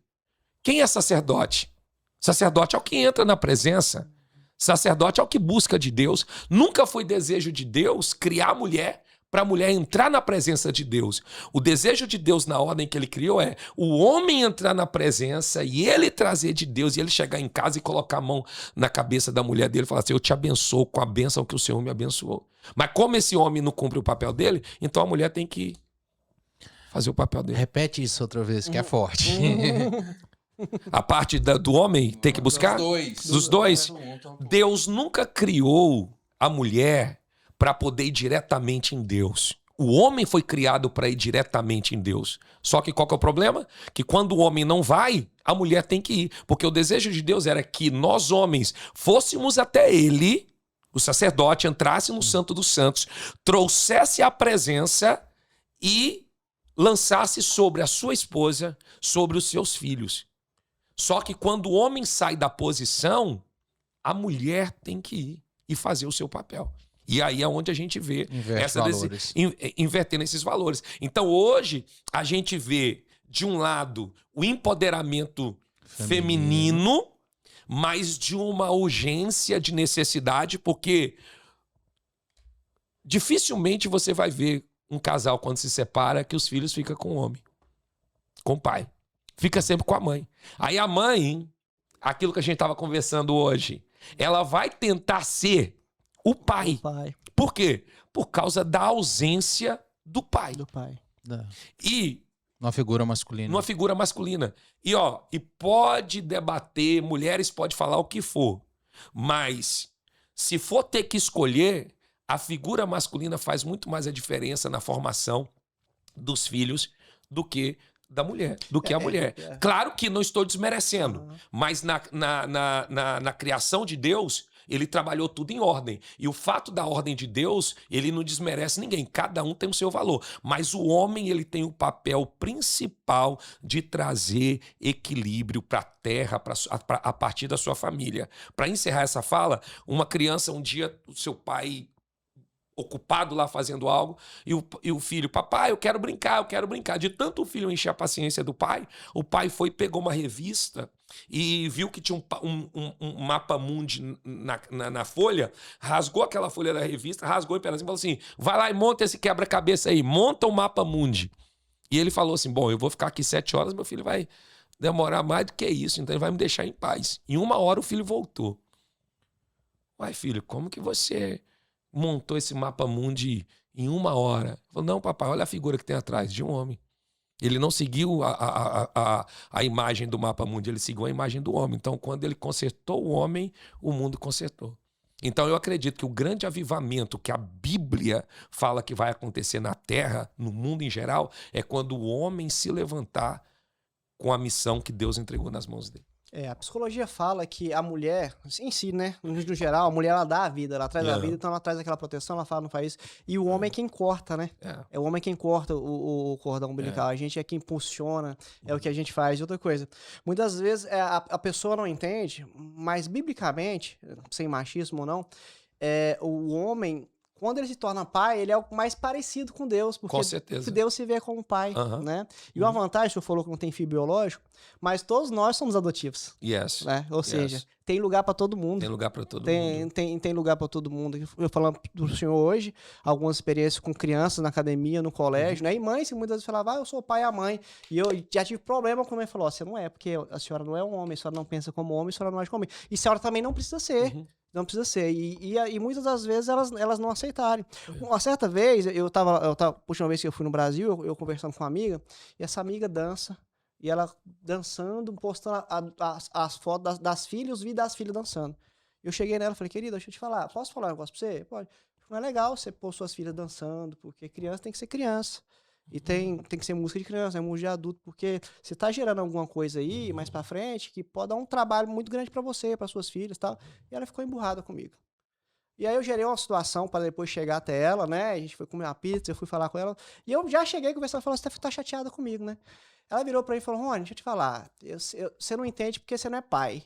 Speaker 3: quem é sacerdote? Sacerdote é o que entra na presença. Sacerdote é o que busca de Deus. Nunca foi desejo de Deus criar a mulher para a mulher entrar na presença de Deus. O desejo de Deus na ordem que ele criou é o homem entrar na presença e ele trazer de Deus, e ele chegar em casa e colocar a mão na cabeça da mulher dele e falar assim, eu te abençoo com a bênção que o Senhor me abençoou. Mas como esse homem não cumpre o papel dele, então a mulher tem que fazer o papel dele.
Speaker 2: Repete isso outra vez, que é forte.
Speaker 3: A parte do homem tem que buscar? Dos dois. Deus nunca criou a mulher para poder ir diretamente em Deus. O homem foi criado para ir diretamente em Deus. Só que qual que é o problema? Que quando o homem não vai, a mulher tem que ir. Porque o desejo de Deus era que nós homens fôssemos até ele, o sacerdote, entrasse no Santo dos Santos, trouxesse a presença e lançasse sobre a sua esposa, sobre os seus filhos. Só que quando o homem sai da posição, a mulher tem que ir e fazer o seu papel. E aí é onde a gente vê invertendo esses valores. Então hoje a gente vê, de um lado, o empoderamento feminino, mas de uma urgência de necessidade, porque dificilmente você vai ver um casal, quando se separa, que os filhos ficam com o homem, com o pai. Fica sempre com a mãe. Aí a mãe, aquilo que a gente estava conversando hoje, ela vai tentar ser o pai. Por quê? Por causa da ausência do pai. E
Speaker 2: uma figura masculina.
Speaker 3: Uma figura masculina. E pode debater, mulheres podem falar o que for, mas se for ter que escolher, a figura masculina faz muito mais a diferença na formação dos filhos do que da mulher, a mulher. Claro que não estou desmerecendo, mas na criação de Deus, ele trabalhou tudo em ordem. E o fato da ordem de Deus, ele não desmerece ninguém. Cada um tem o seu valor. Mas o homem, ele tem o papel principal de trazer equilíbrio para a terra, a partir da sua família. Para encerrar essa fala, uma criança, um dia, o seu pai ocupado lá fazendo algo, e o filho, papai, eu quero brincar. De tanto o filho encher a paciência do pai, o pai foi, pegou uma revista e viu que tinha um mapa mundi na folha, rasgou aquela folha da revista, rasgou em pedacinho e falou assim, vai lá e monta esse quebra-cabeça aí, monta um mapa mundi. E ele falou assim, bom, eu vou ficar aqui 7 horas, meu filho vai demorar mais do que isso, então ele vai me deixar em paz. Em 1 hora o filho voltou. Uai, filho, como que você montou esse mapa mundi em 1 hora? Ele falou, não, papai, olha a figura que tem atrás, de um homem. Ele não seguiu a imagem do mapa mundi, ele seguiu a imagem do homem. Então, quando ele consertou o homem, o mundo consertou. Então, eu acredito que o grande avivamento que a Bíblia fala que vai acontecer na Terra, no mundo em geral, é quando o homem se levantar com a missão que Deus entregou nas mãos dele.
Speaker 1: A psicologia fala que a mulher, em si, né, no geral, a mulher, ela dá a vida, ela traz a vida, então ela traz aquela proteção, ela fala, não faz isso. E o homem é quem corta, né? É o homem quem corta o cordão umbilical. A gente é quem impulsiona, é o que a gente faz. E outra coisa, muitas vezes a pessoa não entende, mas biblicamente, sem machismo ou não, o homem, quando ele se torna pai, ele é o mais parecido com Deus, porque
Speaker 3: Com certeza.
Speaker 1: Deus se vê como pai, né? E uma vantagem, o senhor falou que não tem filho biológico, mas todos nós somos adotivos,
Speaker 3: Yes.
Speaker 1: né? Ou seja, tem lugar para todo mundo.
Speaker 3: Tem lugar para todo mundo.
Speaker 1: Tem lugar para todo mundo. Eu falando do senhor hoje, algumas experiências com crianças na academia, no colégio, né? E mães que muitas vezes falavam, eu sou o pai e a mãe. E eu já tive problema com a mãe. Falou, você não é, porque a senhora não é um homem, a senhora não pensa como homem, a senhora não age como homem. E a senhora também não precisa ser. Não precisa ser. E muitas das vezes elas não aceitarem. Uma certa vez, puxa, uma vez que eu fui no Brasil, eu conversando com uma amiga, e essa amiga dança, e ela dançando, postando as fotos das filhas e os vídeos das filhas dançando. Eu cheguei nela e falei, querida, deixa eu te falar, posso falar um negócio pra você? Pode. Não é legal você pôr suas filhas dançando, porque criança tem que ser criança. E tem que ser música de criança, é música de adulto, porque você tá gerando alguma coisa aí, mais pra frente, que pode dar um trabalho muito grande pra você, pra suas filhas e tal. E ela ficou emburrada comigo. E aí eu gerei uma situação para depois chegar até ela, né? A gente foi comer uma pizza, eu fui falar com ela. E eu já cheguei conversando, falou, você tá chateada comigo, né? Ela virou pra mim e falou, Rony, deixa eu te falar, você não entende porque você não é pai.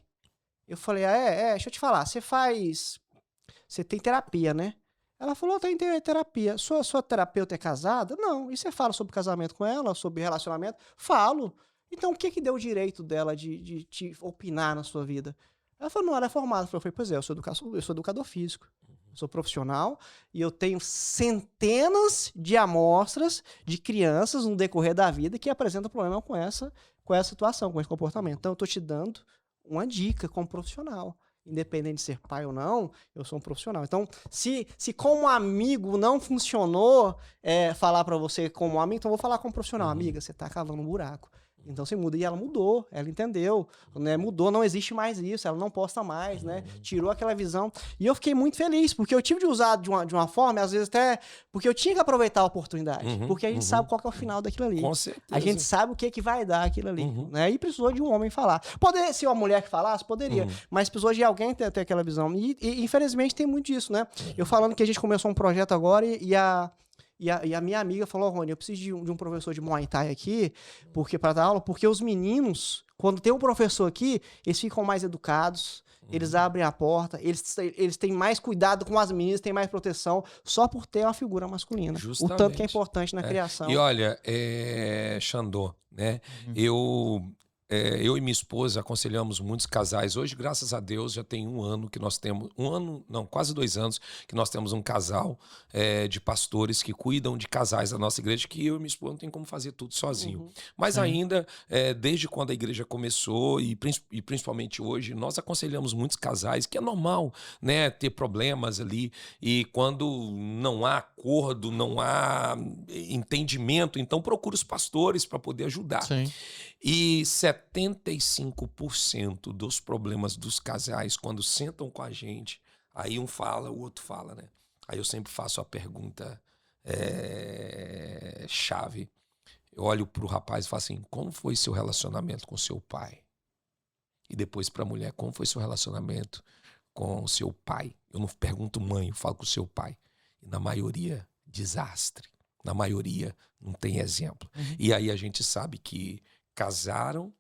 Speaker 1: Eu falei, deixa eu te falar, você tem terapia, né? Ela falou, tem terapia. Sua terapeuta é casada? Não. E você fala sobre casamento com ela, sobre relacionamento? Falo. Então, o que deu o direito dela de te opinar na sua vida? Ela falou, não, ela é formada. Eu falei, pois é, eu sou educador físico. Sou profissional e eu tenho centenas de amostras de crianças no decorrer da vida que apresentam problema com essa situação, com esse comportamento. Então, eu estou te dando uma dica como profissional. Independente de ser pai ou não, eu sou um profissional. Então, se como amigo não funcionou falar pra você como amigo, então eu vou falar como profissional. Amiga, você tá cavando um buraco. Então você muda. E ela mudou, ela entendeu, né? Mudou, não existe mais isso, ela não posta mais, né? Tirou aquela visão. E eu fiquei muito feliz, porque eu tive de usar de uma forma, às vezes até... Porque eu tinha que aproveitar a oportunidade. Porque a gente sabe qual que é o final daquilo ali.
Speaker 3: Com certeza.
Speaker 1: A gente sabe o que vai dar aquilo ali, né? E precisou de um homem falar. Poderia ser uma mulher que falasse? Poderia. Mas precisou de alguém ter aquela visão. E infelizmente tem muito disso, né? Eu falando que a gente começou um projeto agora e a minha amiga falou, Rony, eu preciso de um professor de Muay Thai aqui para dar aula, porque os meninos, quando tem um professor aqui, eles ficam mais educados, eles abrem a porta, eles têm mais cuidado com as meninas, têm mais proteção, só por ter uma figura masculina. Justamente. O tanto que é importante na criação.
Speaker 3: E olha, Xandô, né? Eu e minha esposa aconselhamos muitos casais. Hoje, graças a Deus, já tem um ano que nós temos... quase 2 anos que nós temos um casal de pastores que cuidam de casais da nossa igreja, que eu e minha esposa não tem como fazer tudo sozinho. Mas ainda, desde quando a igreja começou e principalmente hoje, nós aconselhamos muitos casais, que é normal, né, ter problemas ali. E quando não há acordo, não há entendimento, então procura os pastores para poder ajudar.
Speaker 2: Sim.
Speaker 3: E 75% dos problemas dos casais, quando sentam com a gente, aí um fala, o outro fala, né? Aí eu sempre faço a pergunta chave. Eu olho pro rapaz e falo assim, como foi seu relacionamento com seu pai? E depois pra mulher, como foi seu relacionamento com seu pai? Eu não pergunto mãe, eu falo com seu pai. E na maioria, desastre. Na maioria, não tem exemplo. E aí a gente sabe que casaram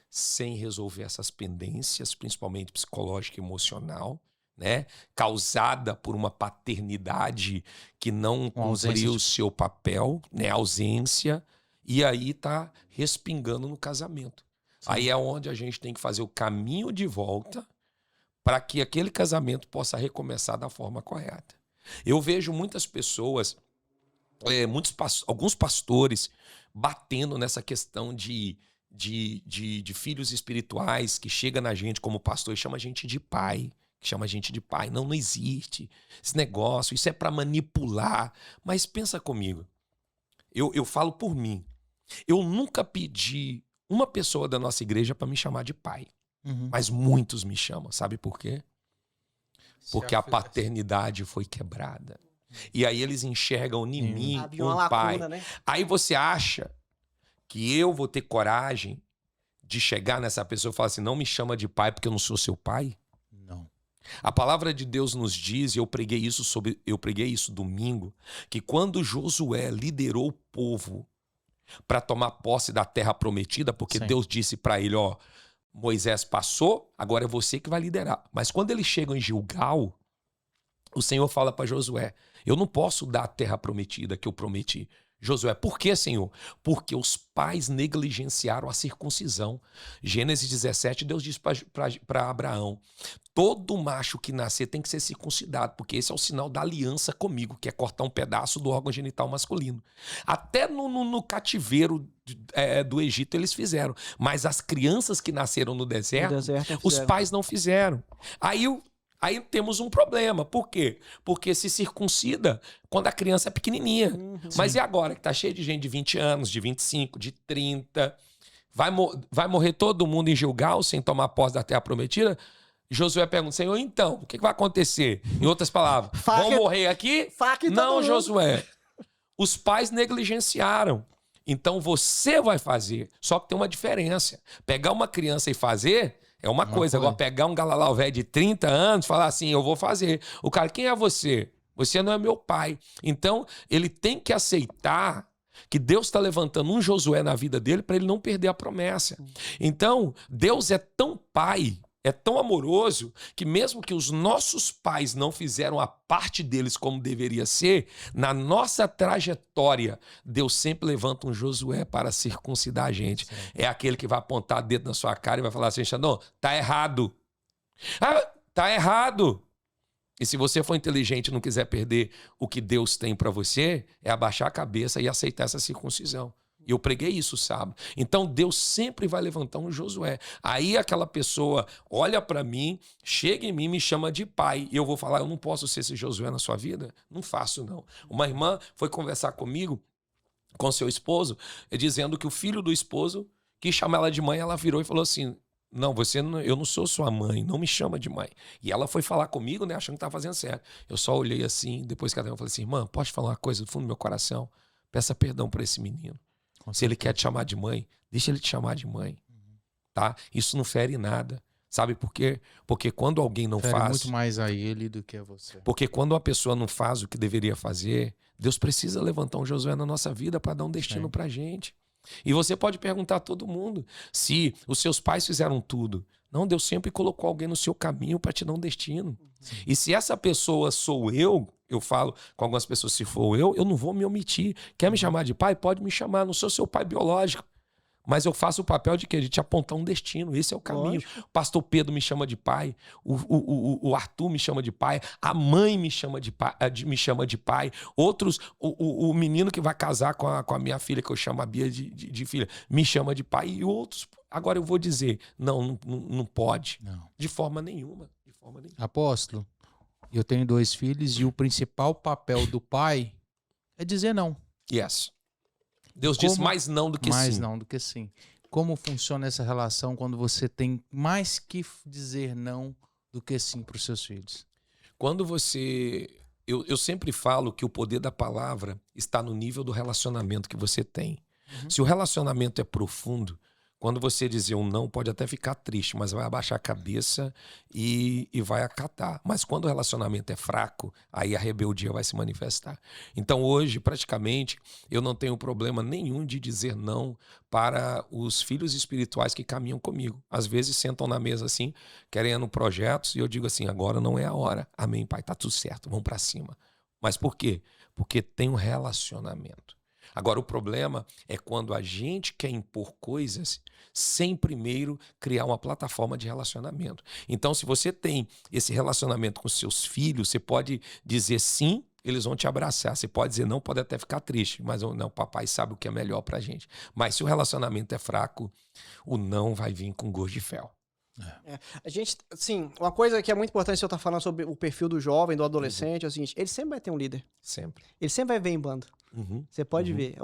Speaker 3: sem resolver essas pendências, principalmente psicológica e emocional, né? Causada por uma paternidade que não cumpriu o seu papel, né? Ausência, e aí tá respingando no casamento. Sim. Aí é onde a gente tem que fazer o caminho de volta para que aquele casamento possa recomeçar da forma correta. Eu vejo muitas pessoas, alguns pastores batendo nessa questão de filhos espirituais que chega na gente como pastor e chama a gente de pai. Não existe esse negócio, isso é para manipular. Mas pensa comigo, eu falo por mim, eu nunca pedi uma pessoa da nossa igreja para me chamar de pai, mas muitos me chamam, sabe por quê? Porque a paternidade foi quebrada. E aí eles enxergam em mim um pai. Né? Aí você acha que eu vou ter coragem de chegar nessa pessoa e falar assim, não me chama de pai porque eu não sou seu pai?
Speaker 2: Não.
Speaker 3: A palavra de Deus nos diz, e eu preguei isso domingo, que quando Josué liderou o povo para tomar posse da terra prometida, porque Sim. Deus disse para ele, ó, Moisés passou, agora é você que vai liderar. Mas quando eles chegam em Gilgal, o Senhor fala para Josué, eu não posso dar a terra prometida que eu prometi. Josué, por que, Senhor? Porque os pais negligenciaram a circuncisão. Gênesis 17, Deus diz para Abraão, todo macho que nascer tem que ser circuncidado, porque esse é o sinal da aliança comigo, que é cortar um pedaço do órgão genital masculino. Até no cativeiro do Egito eles fizeram, mas as crianças que nasceram no deserto os pais não fizeram. Aí temos um problema. Por quê? Porque se circuncida quando a criança é pequenininha. Mas e agora que tá cheio de gente de 20 anos, de 25, de 30? Vai morrer todo mundo em Gilgal sem tomar posse da terra prometida? Josué pergunta, Senhor, então, o que vai acontecer? Em outras palavras, vão morrer aqui? Não, Josué. Os pais negligenciaram. Então você vai fazer. Só que tem uma diferença. Pegar uma criança e fazer... é uma coisa. Agora, pegar um galalau velho de 30 anos e falar assim, eu vou fazer. O cara, quem é você? Você não é meu pai. Então, ele tem que aceitar que Deus está levantando um Josué na vida dele para ele não perder a promessa. Então, Deus é tão pai, é tão amoroso, que mesmo que os nossos pais não fizeram a parte deles como deveria ser, na nossa trajetória, Deus sempre levanta um Josué para circuncidar a gente. Sim. É aquele que vai apontar dedo na sua cara e vai falar assim, Xandão, tá errado. Ah, tá errado. E se você for inteligente e não quiser perder o que Deus tem para você, é abaixar a cabeça e aceitar essa circuncisão. E eu preguei isso sábado. Então Deus sempre vai levantar um Josué. Aí aquela pessoa olha para mim, chega em mim, me chama de pai. E eu vou falar, eu não posso ser esse Josué na sua vida? Não faço, não. Uma irmã foi conversar comigo, com seu esposo, dizendo que o filho do esposo quis chamar ela de mãe. Ela virou e falou assim, não, eu não sou sua mãe, não me chama de mãe. E ela foi falar comigo, né, achando que estava fazendo certo. Eu só olhei assim, depois que ela falou assim, irmã, pode falar uma coisa do fundo do meu coração? Peça perdão para esse menino. Se ele quer te chamar de mãe, deixa ele te chamar de mãe, tá? Isso não fere nada. Sabe por quê? Porque quando alguém não faz...
Speaker 2: muito mais a ele do que a você.
Speaker 3: Porque quando uma pessoa não faz o que deveria fazer, Deus precisa levantar um Josué na nossa vida para dar um destino pra gente. E você pode perguntar a todo mundo se os seus pais fizeram tudo. Não, Deus sempre colocou alguém no seu caminho para te dar um destino. Sim. E se essa pessoa sou eu falo com algumas pessoas, se for eu não vou me omitir. Quer me chamar de pai? Pode me chamar, não sou seu pai biológico. Mas eu faço o papel de quê? De te apontar um destino. Esse é o caminho. Lógico. O pastor Pedro me chama de pai, o Arthur me chama de pai, a mãe me chama de pai, outros, o menino que vai casar com a minha filha, que eu chamo a Bia de filha, me chama de pai, e outros. Agora eu vou dizer, não pode. Não. De forma nenhuma.
Speaker 2: Apóstolo, eu tenho 2 filhos e o principal papel do pai é dizer não.
Speaker 3: Yes. Deus diz mais não do que sim.
Speaker 2: Mais não do que sim. Como funciona essa relação quando você tem mais que dizer não do que sim para os seus filhos?
Speaker 3: Quando você... Eu sempre falo que o poder da palavra está no nível do relacionamento que você tem. Se o relacionamento é profundo, quando você dizer um não, pode até ficar triste, mas vai abaixar a cabeça e vai acatar. Mas quando o relacionamento é fraco, aí a rebeldia vai se manifestar. Então hoje, praticamente, eu não tenho problema nenhum de dizer não para os filhos espirituais que caminham comigo. Às vezes sentam na mesa assim, querendo projetos, e eu digo assim, agora não é a hora. Amém, pai, tá tudo certo, vamos para cima. Mas por quê? Porque tem um relacionamento. Agora, o problema é quando a gente quer impor coisas sem primeiro criar uma plataforma de relacionamento. Então, se você tem esse relacionamento com seus filhos, você pode dizer sim, eles vão te abraçar. Você pode dizer não, pode até ficar triste, mas não, papai sabe o que é melhor pra gente. Mas se o relacionamento é fraco, o não vai vir com gosto de fel.
Speaker 1: A gente, assim, uma coisa que é muito importante, se eu estar falando sobre o perfil do jovem, do adolescente, é o seguinte, ele sempre vai ter um líder.
Speaker 3: Sempre.
Speaker 1: Ele sempre vai ver em bando. Você pode ver.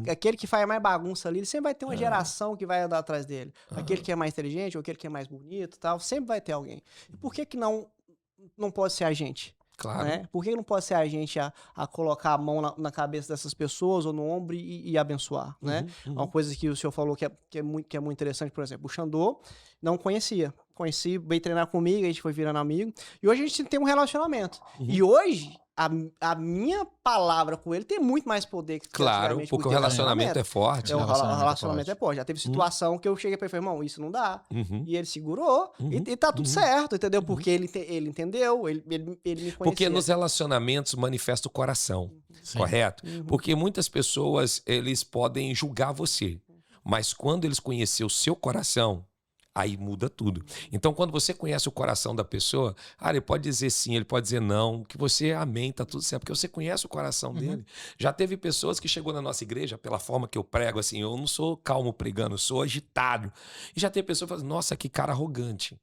Speaker 1: Aquele que faz mais bagunça ali, ele sempre vai ter uma geração que vai andar atrás dele. Aquele que é mais inteligente, ou aquele que é mais bonito, tal, sempre vai ter alguém. E por que não pode ser a gente?
Speaker 3: Claro.
Speaker 1: Né? Por que não pode ser a gente a colocar a mão na cabeça dessas pessoas ou no ombro e abençoar? Né? Uma coisa que o senhor falou que é muito interessante, por exemplo, o Xandô não conheci, veio treinar comigo, a gente foi virando amigo, e hoje a gente tem um relacionamento. E hoje a minha palavra com ele tem muito mais poder que
Speaker 3: Claro,
Speaker 1: antigamente
Speaker 3: porque
Speaker 1: com
Speaker 3: o relacionamento é forte.
Speaker 1: O
Speaker 2: relacionamento
Speaker 1: relacionamento é forte. Já teve situação que eu cheguei pra ele e falei, irmão, isso não dá.
Speaker 3: Uhum.
Speaker 1: E ele segurou e tá tudo certo, entendeu? Porque ele entendeu, ele me conhecia.
Speaker 3: Porque nos relacionamentos manifesta o coração,
Speaker 2: Sim.
Speaker 3: correto? Porque muitas pessoas, eles podem julgar você, mas quando eles conhecer o seu coração, aí muda tudo. Então, quando você conhece o coração da pessoa, ele pode dizer sim, ele pode dizer não, que você amém, tá tudo certo, porque você conhece o coração dele. Já teve pessoas que chegou na nossa igreja, pela forma que eu prego, assim, eu não sou calmo pregando, eu sou agitado. E já teve pessoas que falam, nossa, que cara arrogante.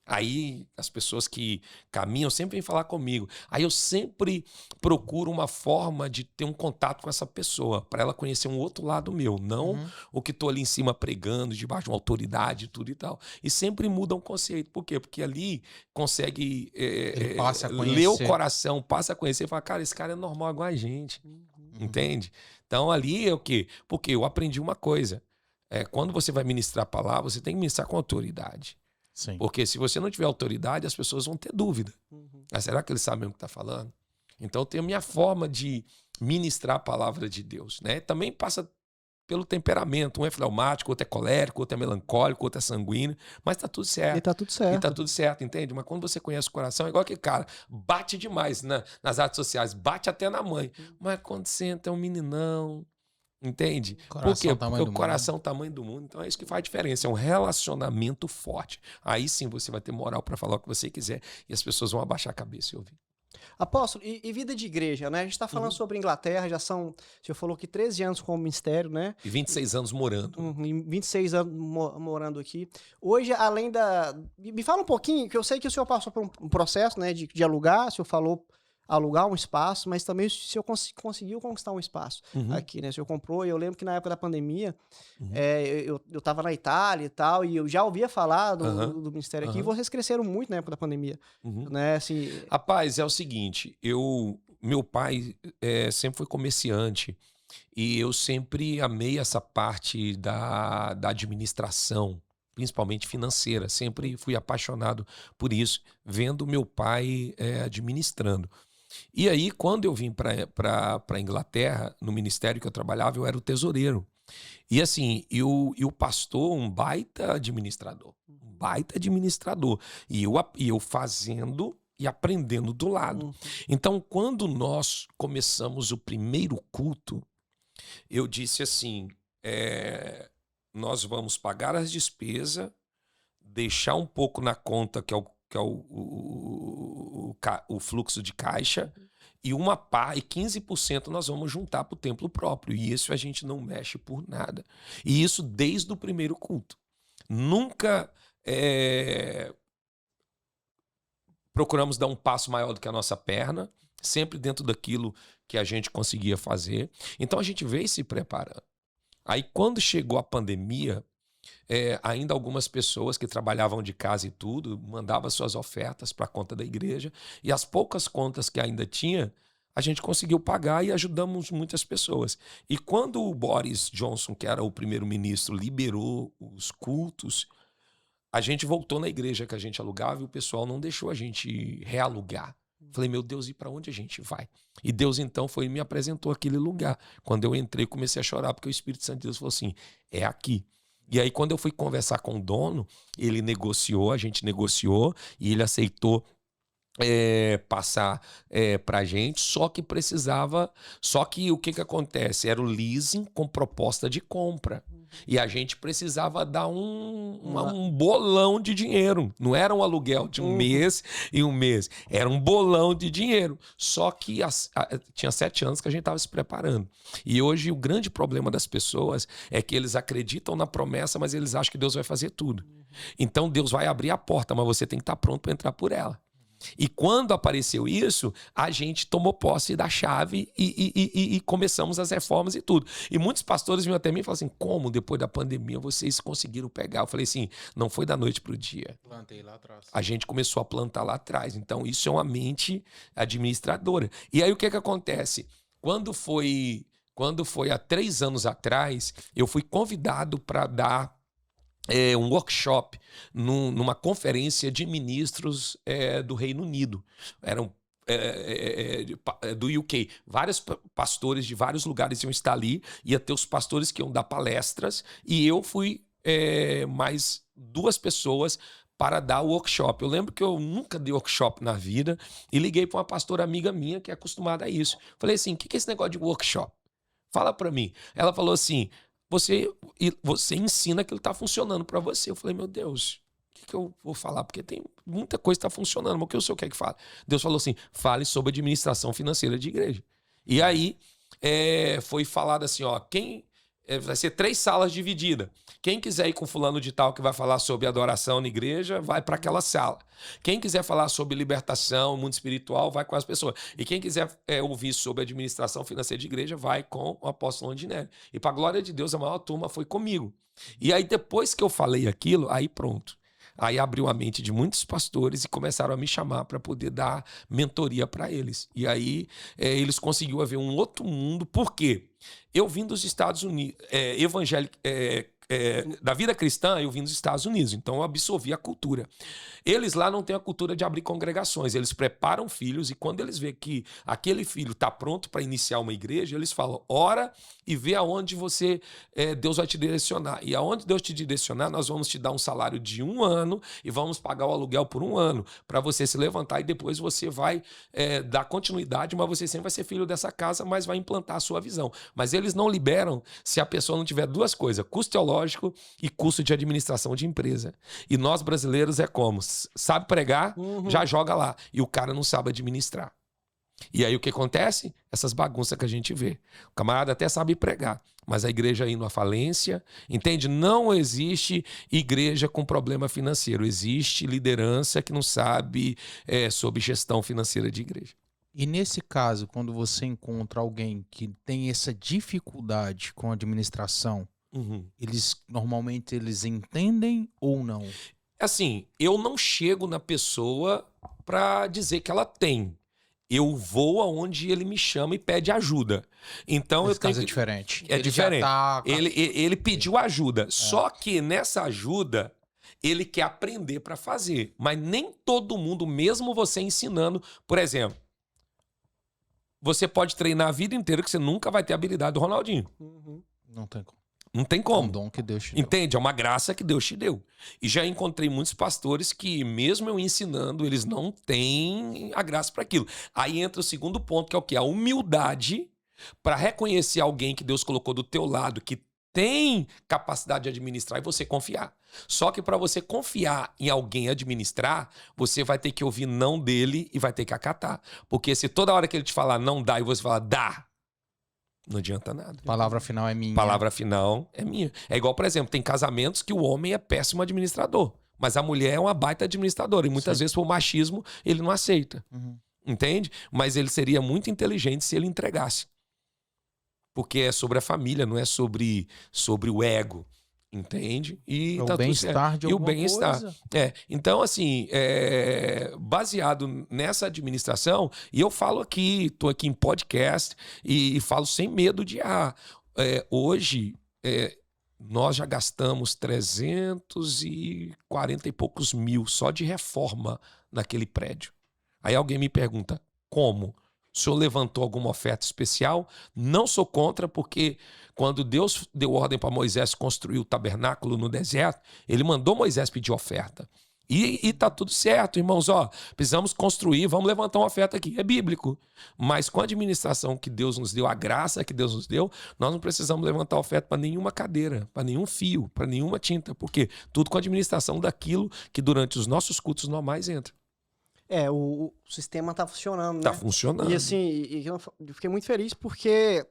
Speaker 3: Aí as pessoas que caminham sempre vêm falar comigo. Aí eu sempre procuro uma forma de ter um contato com essa pessoa, para ela conhecer um outro lado meu, não o que estou ali em cima pregando, debaixo de uma autoridade, tudo e tal. E sempre muda um conceito. Por quê? Porque ali consegue
Speaker 2: Ele passa a
Speaker 3: ler o
Speaker 2: conhecer.
Speaker 3: coração, passa a conhecer e fala, cara, esse cara é normal igual a gente. Entende? Então ali é o quê? Porque eu aprendi uma coisa. Quando você vai ministrar a palavra, você tem que ministrar com autoridade.
Speaker 2: Sim.
Speaker 3: Porque se você não tiver autoridade, as pessoas vão ter dúvida. Mas será que eles sabem o que está falando? Então, eu tenho a minha forma de ministrar a palavra de Deus. Né? Também passa pelo temperamento. Um é fleumático, outro é colérico, outro é melancólico, outro é sanguíneo. Mas tá tudo certo.
Speaker 1: E tá tudo certo.
Speaker 3: E tá tudo certo, entende? Mas quando você conhece o coração, é igual aquele cara, bate demais nas artes sociais, bate até na mãe. Mas quando senta é um meninão. Entende? Por quê? Porque o coração é o tamanho do mundo. Então é isso que faz diferença. É um relacionamento forte. Aí sim você vai ter moral para falar o que você quiser e as pessoas vão abaixar a cabeça e ouvir.
Speaker 1: Apóstolo, e vida de igreja, né? A gente tá falando sobre Inglaterra, já são, o senhor falou que 13 anos como ministério, né?
Speaker 3: E 26 anos morando.
Speaker 1: E 26 anos morando aqui. Hoje, além da... Me fala um pouquinho, que eu sei que o senhor passou por um processo, né, de alugar, o senhor falou alugar um espaço, mas também o senhor conseguiu conquistar um espaço aqui, né? O senhor comprou, e eu lembro que na época da pandemia, eu tava na Itália e tal, e eu já ouvia falar do ministério aqui, e vocês cresceram muito na época da pandemia, né? Assim...
Speaker 3: Rapaz, é o seguinte, meu pai sempre foi comerciante, e eu sempre amei essa parte da administração, principalmente financeira, sempre fui apaixonado por isso, vendo meu pai administrando. E aí, quando eu vim para a Inglaterra, no ministério que eu trabalhava, eu era o tesoureiro. E assim, o pastor, um baita administrador. E eu fazendo e aprendendo do lado. Então, quando nós começamos o primeiro culto, eu disse assim, nós vamos pagar as despesas, deixar um pouco na conta, que é o fluxo de caixa, e 15% nós vamos juntar para o templo próprio. E isso a gente não mexe por nada. E isso desde o primeiro culto. Nunca procuramos dar um passo maior do que a nossa perna, sempre dentro daquilo que a gente conseguia fazer. Então a gente veio se preparando. Aí quando chegou a pandemia, ainda algumas pessoas que trabalhavam de casa e tudo, mandavam suas ofertas para a conta da igreja, e as poucas contas que ainda tinha, a gente conseguiu pagar e ajudamos muitas pessoas. E quando o Boris Johnson, que era o primeiro-ministro, liberou os cultos, a gente voltou na igreja que a gente alugava e o pessoal não deixou a gente realugar. Falei, meu Deus, e para onde a gente vai? E Deus então foi e me apresentou aquele lugar. Quando eu entrei, comecei a chorar, porque o Espírito Santo de Deus falou assim, é aqui. E aí, quando eu fui conversar com o dono, ele negociou, a gente negociou, e ele aceitou passar pra gente, só que o que acontece? Era o leasing com proposta de compra. E a gente precisava dar um bolão de dinheiro. Não era um aluguel de um mês e um mês. Era um bolão de dinheiro. Só que tinha 7 anos que a gente estava se preparando. E hoje o grande problema das pessoas é que eles acreditam na promessa, mas eles acham que Deus vai fazer tudo. Então Deus vai abrir a porta, mas você tem que estar pronto para entrar por ela. E quando apareceu isso, a gente tomou posse da chave e começamos as reformas e tudo. E muitos pastores vinham até mim e falaram assim, como depois da pandemia vocês conseguiram pegar? Eu falei assim, não foi da noite para o dia.
Speaker 2: Plantei lá atrás.
Speaker 3: A gente começou a plantar lá atrás. Então isso é uma mente administradora. E aí o que acontece? Quando foi há 3 anos atrás, eu fui convidado para dar um workshop numa conferência de ministros do Reino Unido. Eram do UK. Vários pastores de vários lugares iam estar ali, ia ter os pastores que iam dar palestras, e eu fui mais 2 pessoas para dar o workshop. Eu lembro que eu nunca dei workshop na vida e liguei para uma pastora amiga minha que é acostumada a isso. Falei assim, o que é esse negócio de workshop? Fala para mim. Ela falou assim, você ensina que ele está funcionando para você. Eu falei, meu Deus, o que eu vou falar? Porque tem muita coisa que está funcionando, mas o que o senhor quer que fale? Deus falou assim, fale sobre administração financeira de igreja. E aí foi falado assim, ó, vai ser 3 salas divididas. Quem quiser ir com fulano de tal que vai falar sobre adoração na igreja, vai para aquela sala. Quem quiser falar sobre libertação, mundo espiritual, vai com as pessoas. E quem quiser ouvir sobre administração financeira de igreja, vai com o apóstolo Andinelli. E para a glória de Deus, a maior turma foi comigo. E aí depois que eu falei aquilo, aí pronto. Aí abriu a mente de muitos pastores e começaram a me chamar para poder dar mentoria para eles. E aí eles conseguiram ver um outro mundo. Por quê? Eu vim dos Estados Unidos, da vida cristã, eu vim dos Estados Unidos, então eu absorvi a cultura. Eles lá não têm a cultura de abrir congregações, eles preparam filhos e quando eles veem que aquele filho está pronto para iniciar uma igreja, eles falam, ora e vê aonde Deus vai te direcionar. E aonde Deus te direcionar, nós vamos te dar um salário de 1 ano e vamos pagar o aluguel por 1 ano, para você se levantar e depois você vai dar continuidade, mas você sempre vai ser filho dessa casa, mas vai implantar a sua visão. Mas eles não liberam se a pessoa não tiver 2 coisas, custo teológico e custo de administração de empresa. E nós brasileiros é como? Sabe pregar, já joga lá. E o cara não sabe administrar. E aí o que acontece? Essas bagunças que a gente vê. O camarada até sabe pregar, mas a igreja indo à falência, entende? Não existe igreja com problema financeiro. Existe liderança que não sabe sobre gestão financeira de igreja.
Speaker 2: E nesse caso, quando você encontra alguém que tem essa dificuldade com a administração, normalmente eles entendem ou não?
Speaker 3: Assim, eu não chego na pessoa para dizer que ela tem. Eu vou aonde ele me chama e pede ajuda. Então
Speaker 2: Nesse caso é diferente.
Speaker 3: É diferente. Ele pediu ajuda. Só que nessa ajuda ele quer aprender para fazer. Mas nem todo mundo, mesmo você ensinando, por exemplo, você pode treinar a vida inteira que você nunca vai ter a habilidade do Ronaldinho.
Speaker 2: Não tem como.
Speaker 3: Não tem como.
Speaker 2: É um dom que Deus te deu.
Speaker 3: Entende? É uma graça que Deus te deu. E já encontrei muitos pastores que, mesmo eu ensinando, eles não têm a graça para aquilo. Aí entra o segundo ponto, que é o quê? A humildade para reconhecer alguém que Deus colocou do teu lado, que tem capacidade de administrar e você confiar. Só que para você confiar em alguém administrar, você vai ter que ouvir não dele e vai ter que acatar. Porque se toda hora que ele te falar não dá e você falar dá, não adianta nada.
Speaker 2: Palavra final é minha.
Speaker 3: Palavra final é minha. É igual, por exemplo, tem casamentos que o homem é péssimo administrador, mas a mulher é uma baita administradora. E muitas vezes, por machismo, ele não aceita. Entende? Mas ele seria muito inteligente se ele entregasse. Porque é sobre a família, não é sobre o ego. Entende? E
Speaker 2: o
Speaker 3: tá
Speaker 2: bem-estar de alguma
Speaker 3: bem-estar.
Speaker 2: coisa.
Speaker 3: Então, assim, baseado nessa administração, e eu falo aqui, estou aqui em podcast e falo sem medo de errar. Hoje, nós já gastamos 340 e poucos mil só de reforma naquele prédio. Aí alguém me pergunta, como? O senhor levantou alguma oferta especial? Não sou contra, porque quando Deus deu ordem para Moisés construir o tabernáculo no deserto, ele mandou Moisés pedir oferta. E tá tudo certo, irmãos. Precisamos construir, vamos levantar uma oferta aqui. É bíblico. Mas com a administração que Deus nos deu, a graça que Deus nos deu, nós não precisamos levantar oferta para nenhuma cadeira, para nenhum fio, para nenhuma tinta. Porque tudo com a administração daquilo que durante os nossos cultos normais entra.
Speaker 1: O sistema tá funcionando, né?
Speaker 3: Tá funcionando.
Speaker 1: E assim, eu fiquei muito feliz porque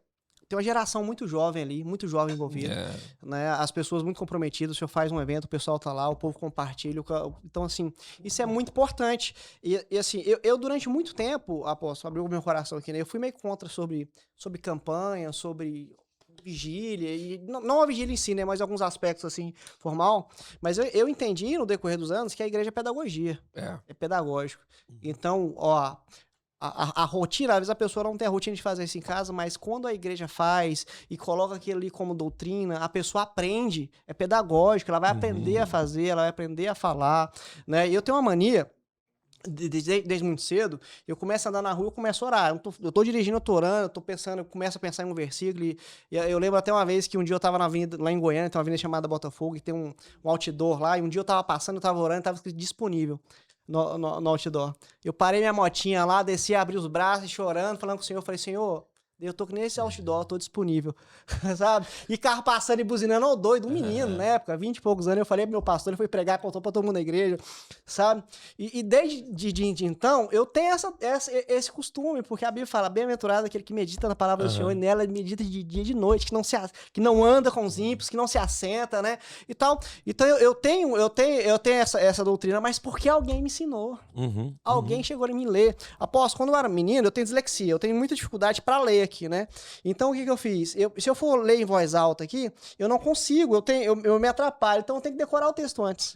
Speaker 1: tem uma geração muito jovem ali, muito jovem envolvida, né? As pessoas muito comprometidas, o senhor faz um evento, o pessoal tá lá, o povo compartilha. Então, assim, isso é muito importante. E assim, eu durante muito tempo, apóstolo, abriu o meu coração aqui, né? Eu fui meio contra sobre campanha, sobre vigília, e não a vigília em si, né, mas alguns aspectos, assim, formal, mas eu entendi no decorrer dos anos que a igreja é pedagogia, é pedagógico. Então, a rotina, às vezes a pessoa não tem a rotina de fazer isso em casa, mas quando a igreja faz e coloca aquilo ali como doutrina, a pessoa aprende, é pedagógico, ela vai aprender a fazer, ela vai aprender a falar, né, e eu tenho uma mania desde muito cedo, eu começo a andar na rua, eu começo a orar. Eu tô dirigindo, eu tô orando, eu começo a pensar em um versículo. E eu lembro até uma vez que um dia eu tava na avenida, lá em Goiânia, tem uma avenida chamada Botafogo, e tem um outdoor lá, e um dia eu tava passando, eu tava orando, e tava escrito disponível no outdoor. Eu parei minha motinha lá, desci, abri os braços, chorando, falando com o Senhor, eu falei, Senhor, eu tô nesse outdoor, tô disponível, sabe? E carro passando e buzinando, ô doido, um menino na época, 20 e poucos anos, eu falei pro meu pastor, ele foi pregar, contou pra todo mundo na igreja, sabe? E desde então, eu tenho esse costume, porque a Bíblia fala, bem-aventurado aquele que medita na palavra do Senhor, e nela ele medita de dia e de noite, que não anda com os ímpios, que não se assenta, né? E tal. Então eu tenho essa doutrina, mas porque alguém me ensinou. Alguém chegou em mim ler. Após, quando eu era menino, eu tenho dislexia, eu tenho muita dificuldade para ler aqui, né? Então o que eu fiz? Se eu for ler em voz alta aqui, eu não consigo, eu me atrapalho, então eu tenho que decorar o texto antes.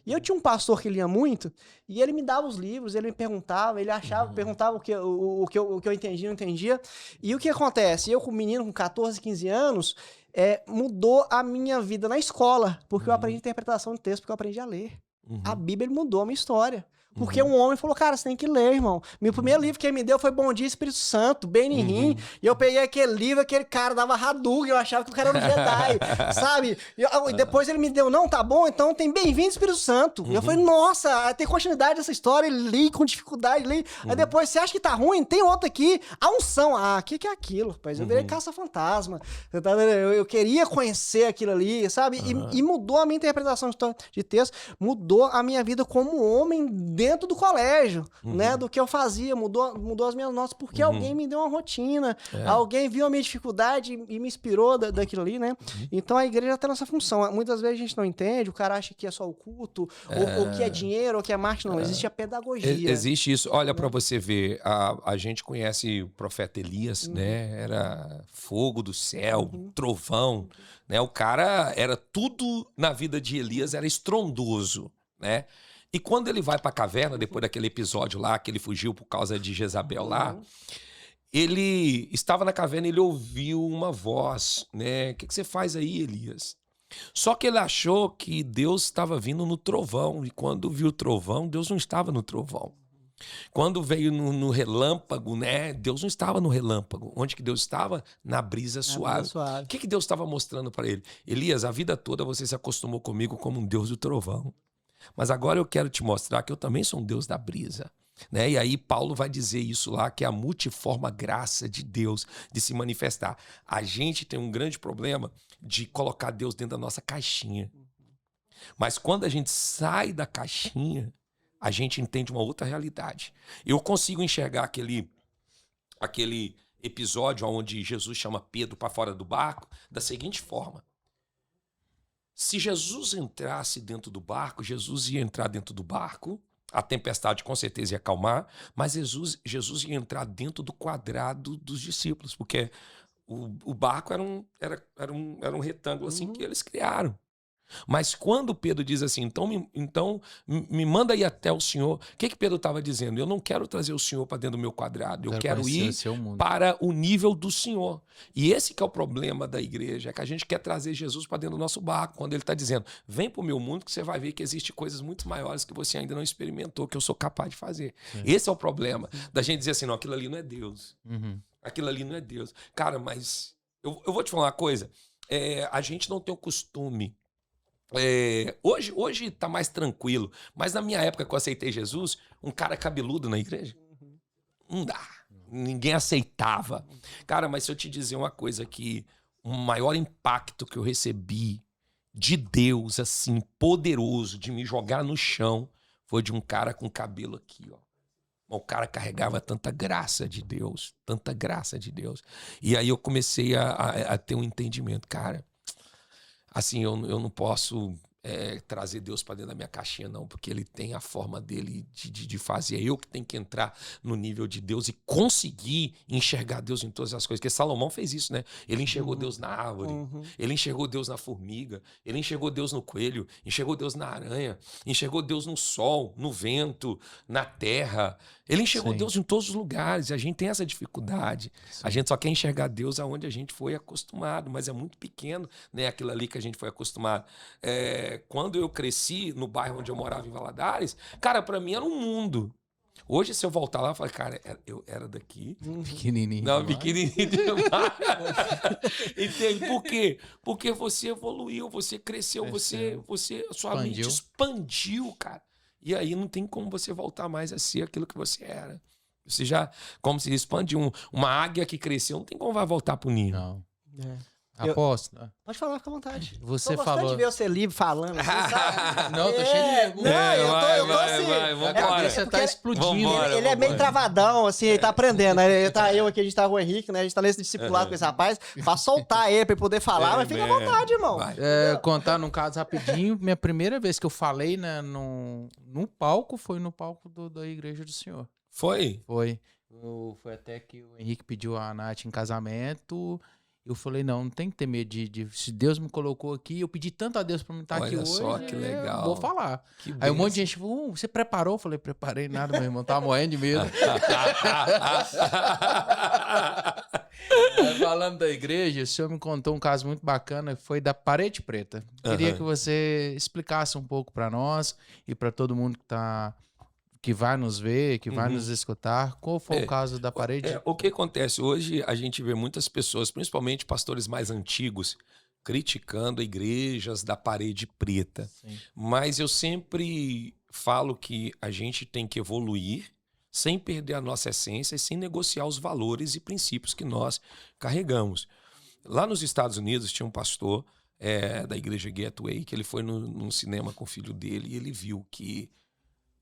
Speaker 1: E eu tinha um pastor que lia muito, e ele me dava os livros, ele me perguntava, ele achava, perguntava o que eu entendia, não entendia. E o que acontece? Eu, com menino com 14, 15 anos, mudou a minha vida na escola, porque eu aprendi interpretação de texto, porque eu aprendi a ler. A Bíblia mudou a minha história. Porque um homem falou, cara, você tem que ler, irmão. Meu primeiro livro que ele me deu foi Bom Dia, Espírito Santo, Benihim. E eu peguei aquele livro, aquele cara dava Hadouken, eu achava que o cara era um Jedi, sabe? E depois ele me deu, não, tá bom, então tem Bem-vindo, Espírito Santo. E eu falei, nossa, tem continuidade dessa história, li com dificuldade, li. Aí depois, você acha que tá ruim? Tem outro aqui, a unção. Ah, o que é aquilo, rapaz? Eu virei caça-fantasma. Eu queria conhecer aquilo ali, sabe? E mudou a minha interpretação de texto, mudou a minha vida como homem dentro do colégio, né? Do que eu fazia, mudou as minhas notas, porque alguém me deu uma rotina, alguém viu a minha dificuldade e me inspirou daquilo ali, né? Então a igreja tem essa função. Muitas vezes a gente não entende, o cara acha que é só o culto, ou que é dinheiro, ou que é marketing, não. Existe a pedagogia.
Speaker 3: Existe isso. Olha para você ver, a gente conhece o profeta Elias, né? Era fogo do céu, trovão, né? O cara era tudo na vida de Elias, era estrondoso, né? E quando ele vai para a caverna, depois daquele episódio lá, que ele fugiu por causa de Jezabel lá, ele estava na caverna e ele ouviu uma voz, né? O que você faz aí, Elias? Só que ele achou que Deus estava vindo no trovão, e quando viu o trovão, Deus não estava no trovão. Quando veio no relâmpago, né? Deus não estava no relâmpago. Onde que Deus estava? Na brisa suave. O que Deus estava mostrando para ele? Elias, a vida toda você se acostumou comigo como um Deus do trovão. Mas agora eu quero te mostrar que eu também sou um Deus da brisa. Né? E aí Paulo vai dizer isso lá, que é a multiforme graça de Deus de se manifestar. A gente tem um grande problema de colocar Deus dentro da nossa caixinha. Mas quando a gente sai da caixinha, a gente entende uma outra realidade. Eu consigo enxergar aquele episódio onde Jesus chama Pedro para fora do barco da seguinte forma. Se Jesus entrasse dentro do barco, Jesus ia entrar dentro do barco, a tempestade com certeza ia acalmar, mas Jesus ia entrar dentro do quadrado dos discípulos, porque o barco era um retângulo assim que eles criaram. Mas quando Pedro diz assim, então me manda ir até o Senhor, o que Pedro estava dizendo? Eu não quero trazer o Senhor para dentro do meu quadrado, eu quero ir para o nível do Senhor. E esse que é o problema da igreja, é que a gente quer trazer Jesus para dentro do nosso barco, quando ele está dizendo, vem para o meu mundo que você vai ver que existem coisas muito maiores que você ainda não experimentou, que eu sou capaz de fazer. Esse é o problema, da gente dizer assim, não, aquilo ali não é Deus. Aquilo ali não é Deus. Cara, mas eu vou te falar uma coisa, a gente não tem o costume. Hoje tá mais tranquilo, mas na minha época que eu aceitei Jesus, um cara cabeludo na igreja, não dá, ninguém aceitava. Cara, mas se eu te dizer uma coisa que o maior impacto que eu recebi de Deus, assim, poderoso, de me jogar no chão, foi de um cara com cabelo aqui, ó. O cara carregava tanta graça de Deus, tanta graça de Deus. E aí eu comecei a ter um entendimento, cara. Assim, eu não posso trazer Deus para dentro da minha caixinha, não, porque ele tem a forma dele de fazer. É eu que tenho que entrar no nível de Deus e conseguir enxergar Deus em todas as coisas. Porque Salomão fez isso, né? Ele enxergou Deus na árvore, ele enxergou Deus na formiga, ele enxergou Deus no coelho, enxergou Deus na aranha, enxergou Deus no sol, no vento, na terra. Ele enxergou Deus em todos os lugares. E a gente tem essa dificuldade. A gente só quer enxergar Deus aonde a gente foi acostumado, mas é muito pequeno, né? Aquilo ali que a gente foi acostumado. Quando eu cresci no bairro onde eu morava, em Valadares, cara, pra mim era um mundo. Hoje, se eu voltar lá, eu falo, cara, eu era daqui.
Speaker 2: Pequenininho.
Speaker 3: Não,
Speaker 2: demais.
Speaker 3: pequenininho demais. Entende? Por quê? Porque você evoluiu, você cresceu, sua mente expandiu, cara. E aí não tem como você voltar mais a ser aquilo que você era. Você já, como se expandiu, uma águia que cresceu, não tem como vai voltar pro ninho.
Speaker 2: Não.
Speaker 1: É.
Speaker 2: Aposto.
Speaker 1: Pode falar, fica à vontade.
Speaker 2: Você
Speaker 1: Tô gostando
Speaker 2: falou.
Speaker 1: de ver você livre falando, assim, sabe?
Speaker 2: Não, tô cheio de perguntas.
Speaker 1: Não, eu tô assim.
Speaker 3: vai,
Speaker 2: A
Speaker 3: vambora.
Speaker 2: cabeça tá explodindo.
Speaker 3: Vambora.
Speaker 1: Ele é meio travadão, assim, ele tá aprendendo. Né? Eu aqui, a gente tá com o Henrique, né? A gente tá nesse discipulado com esse rapaz, pra soltar ele, pra ele poder falar, mas fica à vontade, irmão.
Speaker 2: Contar num caso rapidinho, minha primeira vez que eu falei, né, no palco, foi no palco da Igreja do Senhor.
Speaker 3: Foi?
Speaker 2: Foi. Foi até que o Henrique pediu a Nath em casamento. Eu falei, não tem que ter medo se Deus me colocou aqui, eu pedi tanto a Deus pra me estar aqui hoje.
Speaker 3: Olha só que legal.
Speaker 2: Vou falar.
Speaker 3: Que
Speaker 2: Aí um monte de gente falou, você preparou? Eu falei, preparei nada, meu irmão, tava morrendo de medo. Falando da igreja, o senhor me contou um caso muito bacana, que foi da Parede Preta. Queria que você explicasse um pouco pra nós e pra todo mundo que vai nos ver, que vai nos escutar. Qual foi o caso da parede?
Speaker 3: O que acontece? Hoje a gente vê muitas pessoas, principalmente pastores mais antigos, criticando igrejas da parede preta.
Speaker 2: Sim.
Speaker 3: Mas eu sempre falo que a gente tem que evoluir sem perder a nossa essência e sem negociar os valores e princípios que nós carregamos. Lá nos Estados Unidos tinha um pastor da igreja Gateway, que ele foi num cinema com o filho dele e ele viu que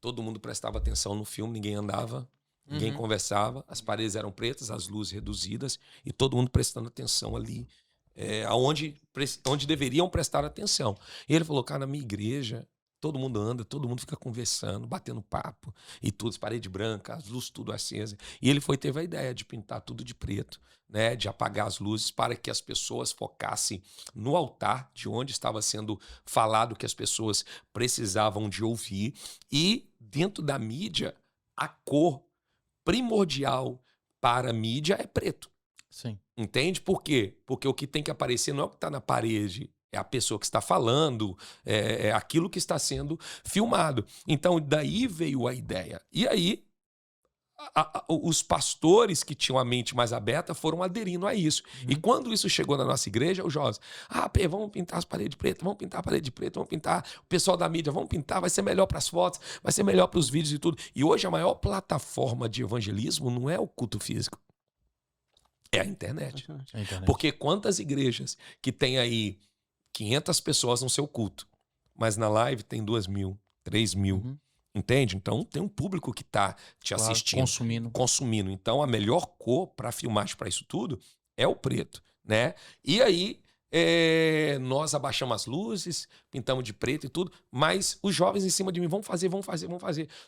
Speaker 3: todo mundo prestava atenção no filme, ninguém andava, ninguém conversava, as paredes eram pretas, as luzes reduzidas e todo mundo prestando atenção ali, onde deveriam prestar atenção. E ele falou, cara, na minha igreja, todo mundo anda, todo mundo fica conversando, batendo papo e tudo, as paredes brancas, as luzes tudo acesas. E ele teve a ideia de pintar tudo de preto, né, de apagar as luzes para que as pessoas focassem no altar de onde estava sendo falado que as pessoas precisavam de ouvir. E dentro da mídia, a cor primordial para a mídia é preto.
Speaker 2: Sim.
Speaker 3: Entende? Por quê? Porque o que tem que aparecer não é o que está na parede, é a pessoa que está falando, é aquilo que está sendo filmado. Então, daí veio a ideia. E aí, os pastores que tinham a mente mais aberta foram aderindo a isso. E quando isso chegou na nossa igreja, os jovens, vamos pintar as paredes pretas, vamos pintar a parede preta, vamos pintar o pessoal da mídia, vamos pintar, vai ser melhor para as fotos, vai ser melhor para os vídeos e tudo. E hoje a maior plataforma de evangelismo não é o culto físico, é a internet. Porque quantas igrejas que tem aí 500 pessoas no seu culto, mas na live tem 2.000, 3.000. Entende? Então tem um público que está te assistindo. Consumindo. Então a melhor cor para filmagem para isso tudo é o preto, né? E aí nós abaixamos as luzes, pintamos de preto e tudo, mas os jovens em cima de mim, vamos fazer.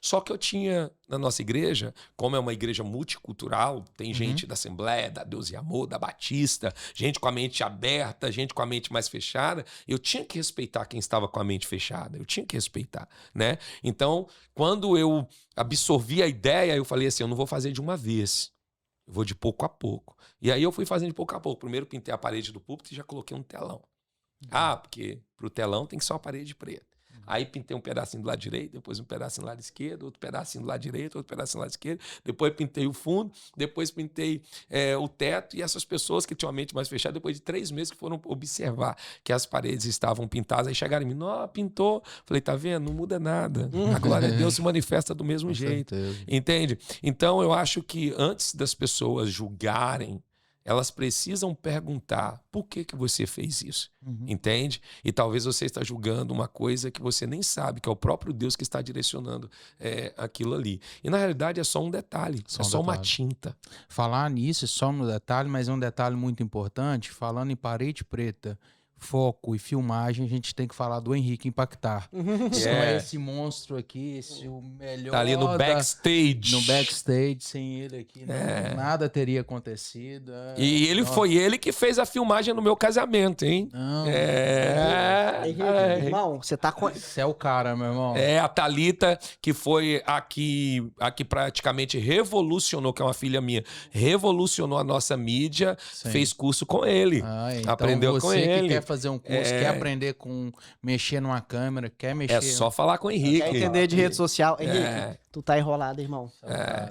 Speaker 3: Só que eu tinha na nossa igreja, como é uma igreja multicultural, tem gente da Assembleia, da Deus e Amor, da Batista, gente com a mente aberta, gente com a mente mais fechada, eu tinha que respeitar quem estava com a mente fechada, eu tinha que respeitar, né? Então, quando eu absorvi a ideia, eu falei assim, eu não vou fazer de uma vez, eu vou de pouco a pouco. E aí eu fui fazendo de pouco a pouco. Primeiro pintei a parede do púlpito e já coloquei um telão. Porque pro telão tem que ser uma parede preta. Aí pintei um pedacinho do lado direito, depois um pedacinho do lado esquerdo, outro pedacinho do lado direito, outro pedacinho do lado esquerdo. Depois pintei o fundo, depois pintei o teto. E essas pessoas que tinham a mente mais fechada, depois de 3 meses que foram observar que as paredes estavam pintadas, aí chegaram em mim, não, pintou. Falei, tá vendo? Não muda nada. A glória de Deus se manifesta do mesmo jeito.
Speaker 2: Certeza.
Speaker 3: Entende? Então eu acho que antes das pessoas julgarem, elas precisam perguntar por que você fez isso, entende? E talvez você está julgando uma coisa que você nem sabe, que é o próprio Deus que está direcionando aquilo ali. E na realidade é só um detalhe, só uma tinta.
Speaker 2: Falar nisso é só um detalhe, mas é um detalhe muito importante. Falando em parede preta, foco e filmagem, a gente tem que falar do Henrique Impactar. Não é esse monstro aqui, o melhor.
Speaker 3: Tá ali no backstage.
Speaker 2: No backstage, sem ele aqui, nada teria acontecido.
Speaker 3: E foi ele que fez a filmagem no meu casamento, hein?
Speaker 2: Não.
Speaker 1: Henrique,
Speaker 3: É.
Speaker 1: irmão, você tá com...
Speaker 2: Você é o cara, meu irmão.
Speaker 3: É, a Thalita, que foi aqui praticamente revolucionou, que é uma filha minha, revolucionou a nossa mídia,
Speaker 2: Sim.
Speaker 3: fez curso com ele.
Speaker 2: Então
Speaker 3: aprendeu
Speaker 2: você
Speaker 3: com
Speaker 2: que
Speaker 3: ele.
Speaker 2: quer fazer um curso, quer aprender com mexer numa câmera, quer mexer...
Speaker 3: É só falar com o Henrique.
Speaker 1: Quer entender de rede social. Henrique, tu tá enrolado, irmão.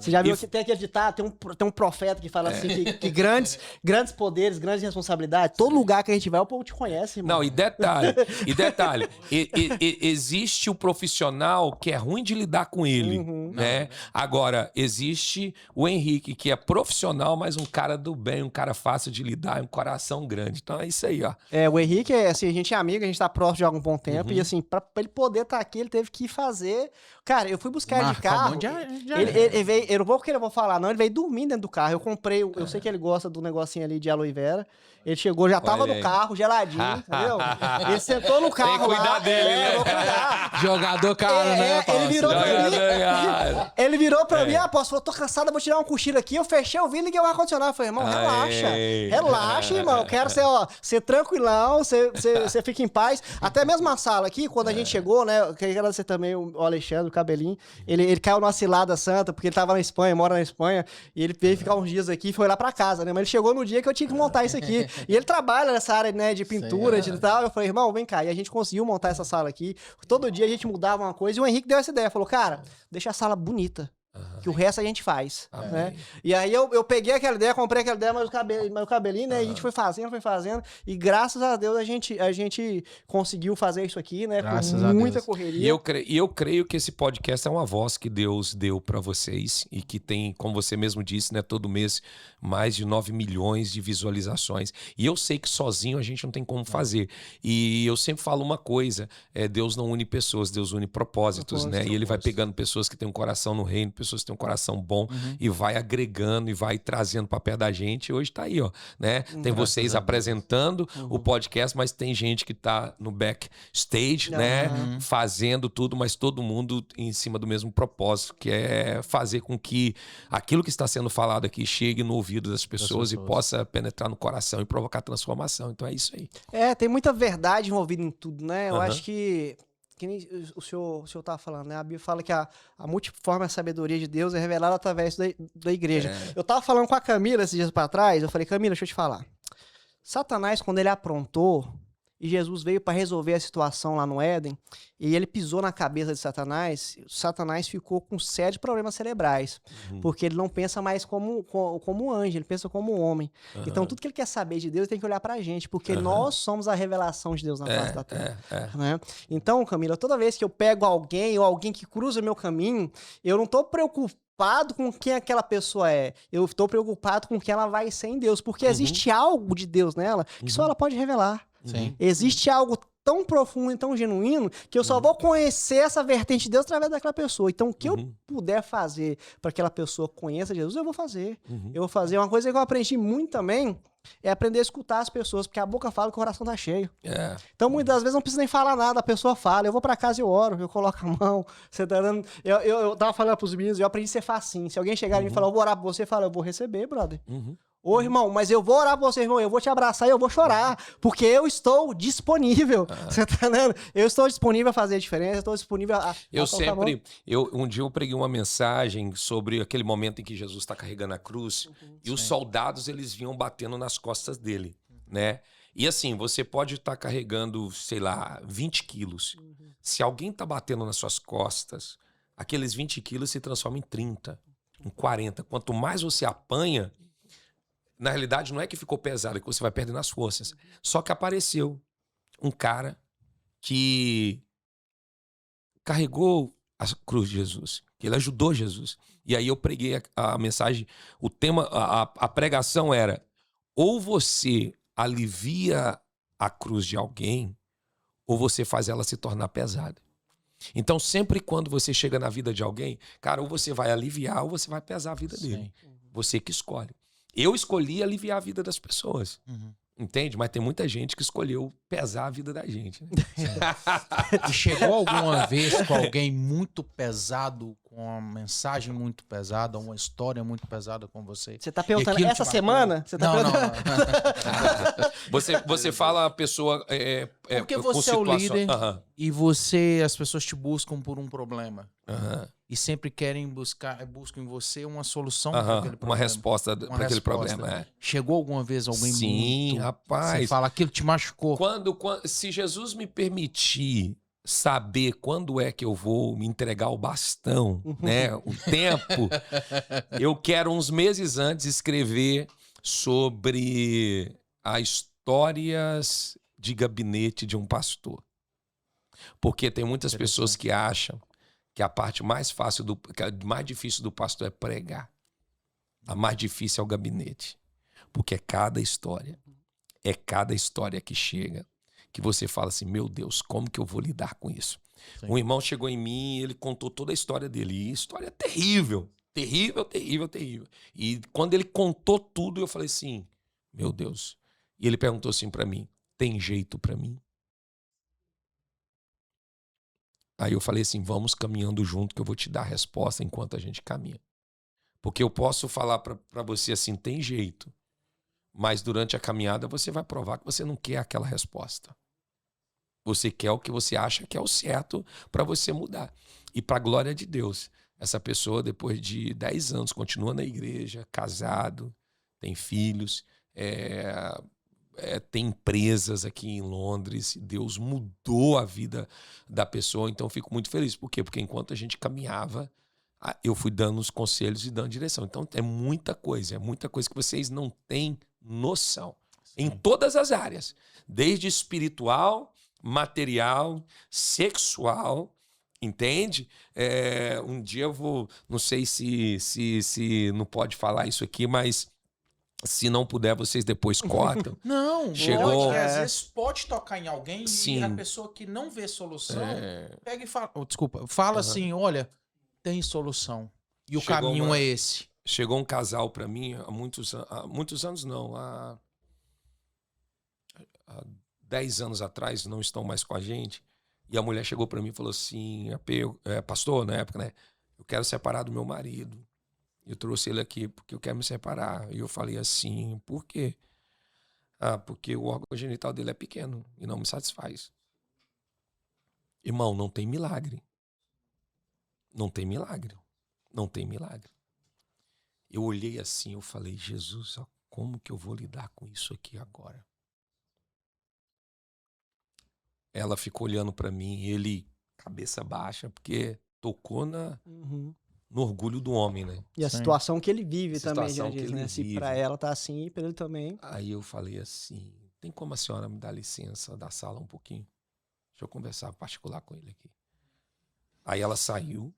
Speaker 1: Você já viu que tem aquele ditado, tem um profeta que fala assim, que grandes poderes, grandes responsabilidades, todo lugar que a gente vai, o povo te conhece, irmão.
Speaker 3: Não, e detalhe, existe o profissional que é ruim de lidar com ele, né? Agora, existe o Henrique, que é profissional, mas um cara do bem, um cara fácil de lidar, um coração grande. Então é isso aí, ó.
Speaker 1: O Henrique, assim, a gente é amigo, a gente tá próximo de algum bom tempo, e assim, pra ele poder estar aqui, ele teve que fazer... Cara, eu fui buscar ele de carro, ele veio, eu não vou porque eu vou falar não, ele veio dormindo dentro do carro, eu comprei, eu sei que ele gosta do negocinho ali de aloe vera, ele chegou, já tava no carro, geladinho, entendeu? Ele sentou no carro
Speaker 3: Tem que cuidar
Speaker 1: lá,
Speaker 3: dele, né?
Speaker 1: vou cuidar.
Speaker 2: Jogador cara, né?
Speaker 1: Ele virou pra mim, posso, falou, tô cansado, vou tirar um cochilo aqui, eu fechei o vidro e liguei o ar-condicionado, falei, irmão, relaxa, irmão, eu quero ser tranquilão, você fica em paz, até mesmo a sala aqui, quando a gente chegou, né, eu queria agradecer também o Alexandre, o Cabelinho, ele caiu numa cilada santa, porque ele tava na Espanha, mora na Espanha, e ele veio ficar uns dias aqui e foi lá pra casa, né, mas ele chegou no dia que eu tinha que montar isso aqui, e ele trabalha nessa área, né, de pintura, de tal, eu falei, irmão, vem cá, e a gente conseguiu montar essa sala aqui, todo dia a gente mudava uma coisa, e o Henrique deu essa ideia, falou, cara, deixa a sala bonita, que o resto a gente faz, né? E aí eu peguei aquela ideia, comprei aquela ideia, mas o cabelinho, né? A gente foi fazendo, e graças a Deus a gente conseguiu fazer isso aqui, né?
Speaker 2: Graças
Speaker 1: com
Speaker 2: a
Speaker 1: muita
Speaker 2: Deus.
Speaker 1: correria.
Speaker 3: E eu creio que esse podcast é uma voz que Deus deu para vocês e que tem, como você mesmo disse, né, todo mês mais de 9 milhões de visualizações. E eu sei que sozinho a gente não tem como fazer. E eu sempre falo uma coisa, Deus não une pessoas, Deus une propósitos, né? E ele vai pegando pessoas que têm um coração no reino, pessoas que têm um coração bom e vai agregando e vai trazendo para perto da gente. E hoje tá aí, ó, né? Tem vocês apresentando o podcast, mas tem gente que tá no backstage, né? Fazendo tudo, mas todo mundo em cima do mesmo propósito, que é fazer com que aquilo que está sendo falado aqui chegue no ouvido das pessoas e possa penetrar no coração e provocar transformação. Então é isso aí.
Speaker 1: Tem muita verdade envolvida em tudo, né? Eu acho que nem o senhor tava falando, né? A Bíblia fala que a multiforme sabedoria de Deus é revelada através da igreja. Eu tava falando com a Camila esses dias pra trás, eu falei, Camila, deixa eu te falar. Satanás, quando ele aprontou, e Jesus veio para resolver a situação lá no Éden, e ele pisou na cabeça de Satanás ficou com sérios problemas cerebrais, porque ele não pensa mais como anjo, ele pensa como homem. Então, tudo que ele quer saber de Deus, ele tem que olhar pra gente, porque nós somos a revelação de Deus na face da terra. Né? Então, Camila, toda vez que eu pego alguém, ou alguém que cruza o meu caminho, eu não tô preocupado com quem aquela pessoa é. Eu estou preocupado com quem ela vai ser em Deus, porque existe algo de Deus nela que só ela pode revelar.
Speaker 2: Sim.
Speaker 1: Existe algo tão profundo e tão genuíno que eu só vou conhecer essa vertente de Deus através daquela pessoa. Então, o que eu puder fazer para que aquela pessoa conheça Jesus, eu vou fazer. Eu vou fazer. Uma coisa que eu aprendi muito também é aprender a escutar as pessoas, porque a boca fala que o coração tá cheio. Então, muitas vezes não precisa nem falar nada, a pessoa fala, eu vou pra casa e oro, eu coloco a mão, você tá dando... Eu tava falando pros meninos, eu aprendi a ser facinho. Se alguém chegar em mim e falar, eu vou orar por você, fala, eu vou receber, brother. Ô, irmão, mas eu vou orar por você, irmão, eu vou te abraçar e eu vou chorar, porque eu estou disponível, você tá entendendo? Eu estou disponível a fazer a diferença, eu estou disponível a
Speaker 3: um dia eu preguei uma mensagem sobre aquele momento em que Jesus está carregando a cruz e os soldados, eles vinham batendo nas costas dele, né? E assim, você pode estar carregando, sei lá, 20 quilos. Se alguém tá batendo nas suas costas, aqueles 20 quilos se transformam em 30, em 40. Quanto mais você apanha, na realidade, não é que ficou pesado, é que você vai perdendo as forças. Só que apareceu um cara que carregou a cruz de Jesus, que ele ajudou Jesus. E aí eu preguei a mensagem, o tema, a pregação era: ou você alivia a cruz de alguém, ou você faz ela se tornar pesada. Então, sempre quando você chega na vida de alguém, cara, ou você vai aliviar ou você vai pesar a vida dele. Você que escolhe. Eu escolhi aliviar a vida das pessoas. Entende? Mas tem muita gente que escolheu pesar a vida da gente. Né?
Speaker 2: E chegou alguma vez com alguém muito pesado, com uma mensagem muito pesada, uma história muito pesada com você.
Speaker 1: Você tá perguntando
Speaker 2: aquilo
Speaker 1: essa
Speaker 2: te
Speaker 1: semana? Você tá
Speaker 2: Não,
Speaker 1: perguntando...
Speaker 3: Você fala a pessoa
Speaker 2: Porque
Speaker 3: com
Speaker 2: você é o
Speaker 3: situação-
Speaker 2: líder
Speaker 3: Aham,
Speaker 2: e as pessoas te buscam por um problema.
Speaker 3: aham,
Speaker 2: E sempre buscam em você uma solução para
Speaker 3: aham.
Speaker 2: aquele
Speaker 3: Uma
Speaker 2: problema.
Speaker 3: resposta
Speaker 2: Uma
Speaker 3: para aquele
Speaker 2: resposta.
Speaker 3: problema. É.
Speaker 2: Chegou alguma vez alguém
Speaker 3: Sim,
Speaker 2: muito... Você
Speaker 3: rapaz.
Speaker 2: fala, aquilo te machucou.
Speaker 3: Se Jesus me permitir saber quando é que eu vou me entregar o bastão, né, o tempo, eu quero uns meses antes escrever sobre as histórias de gabinete de um pastor. Porque tem muitas pessoas que acham que a parte mais fácil, que a mais difícil do pastor é pregar. A mais difícil é o gabinete. Porque é cada história que chega, que você fala assim, meu Deus, como que eu vou lidar com isso?
Speaker 2: Sim.
Speaker 3: Um irmão chegou em mim e ele contou toda a história dele. E história terrível, terrível, terrível, terrível. E quando ele contou tudo, eu falei assim, meu Deus. E ele perguntou assim pra mim, tem jeito pra mim? Aí eu falei assim, vamos caminhando junto que eu vou te dar a resposta enquanto a gente caminha. Porque eu posso falar pra você assim, tem jeito. Mas durante a caminhada você vai provar que você não quer aquela resposta. Você quer o que você acha que é o certo para você mudar. E para a glória de Deus, essa pessoa depois de 10 anos continua na igreja, casado, tem filhos, tem empresas aqui em Londres. Deus mudou a vida da pessoa, então eu fico muito feliz. Por quê? Porque enquanto a gente caminhava, eu fui dando os conselhos e dando direção. Então é muita coisa que vocês não têm noção. Sim. Em todas as áreas, desde espiritual, material, sexual, entende? Um dia eu vou, não sei se não pode falar isso aqui, mas se não puder, vocês depois cortam.
Speaker 2: Não,
Speaker 3: Chegou...
Speaker 2: às vezes pode tocar em alguém.
Speaker 3: Sim.
Speaker 2: E a pessoa que não vê solução, pega e fala, fala assim, olha, tem solução. E o caminho é esse.
Speaker 3: Chegou um casal para mim há muitos anos não, há 10 anos atrás, não estão mais com a gente, e a mulher chegou para mim e falou assim, pastor, na época, né, eu quero separar do meu marido, eu trouxe ele aqui porque eu quero me separar. E eu falei assim, por quê? Porque o órgão genital dele é pequeno e não me satisfaz. Irmão, não tem milagre. Não tem milagre. Não tem milagre. Eu olhei assim, eu falei, Jesus, como que eu vou lidar com isso aqui agora? Ela ficou olhando para mim, ele, cabeça baixa, porque tocou no orgulho do homem, né?
Speaker 1: E a situação que ele vive também, já
Speaker 3: diz,
Speaker 1: né? Se pra ela tá assim, pra ele também.
Speaker 3: Aí eu falei assim, tem como a senhora me dar licença da sala um pouquinho? Deixa eu conversar particular com ele aqui. Aí ela saiu,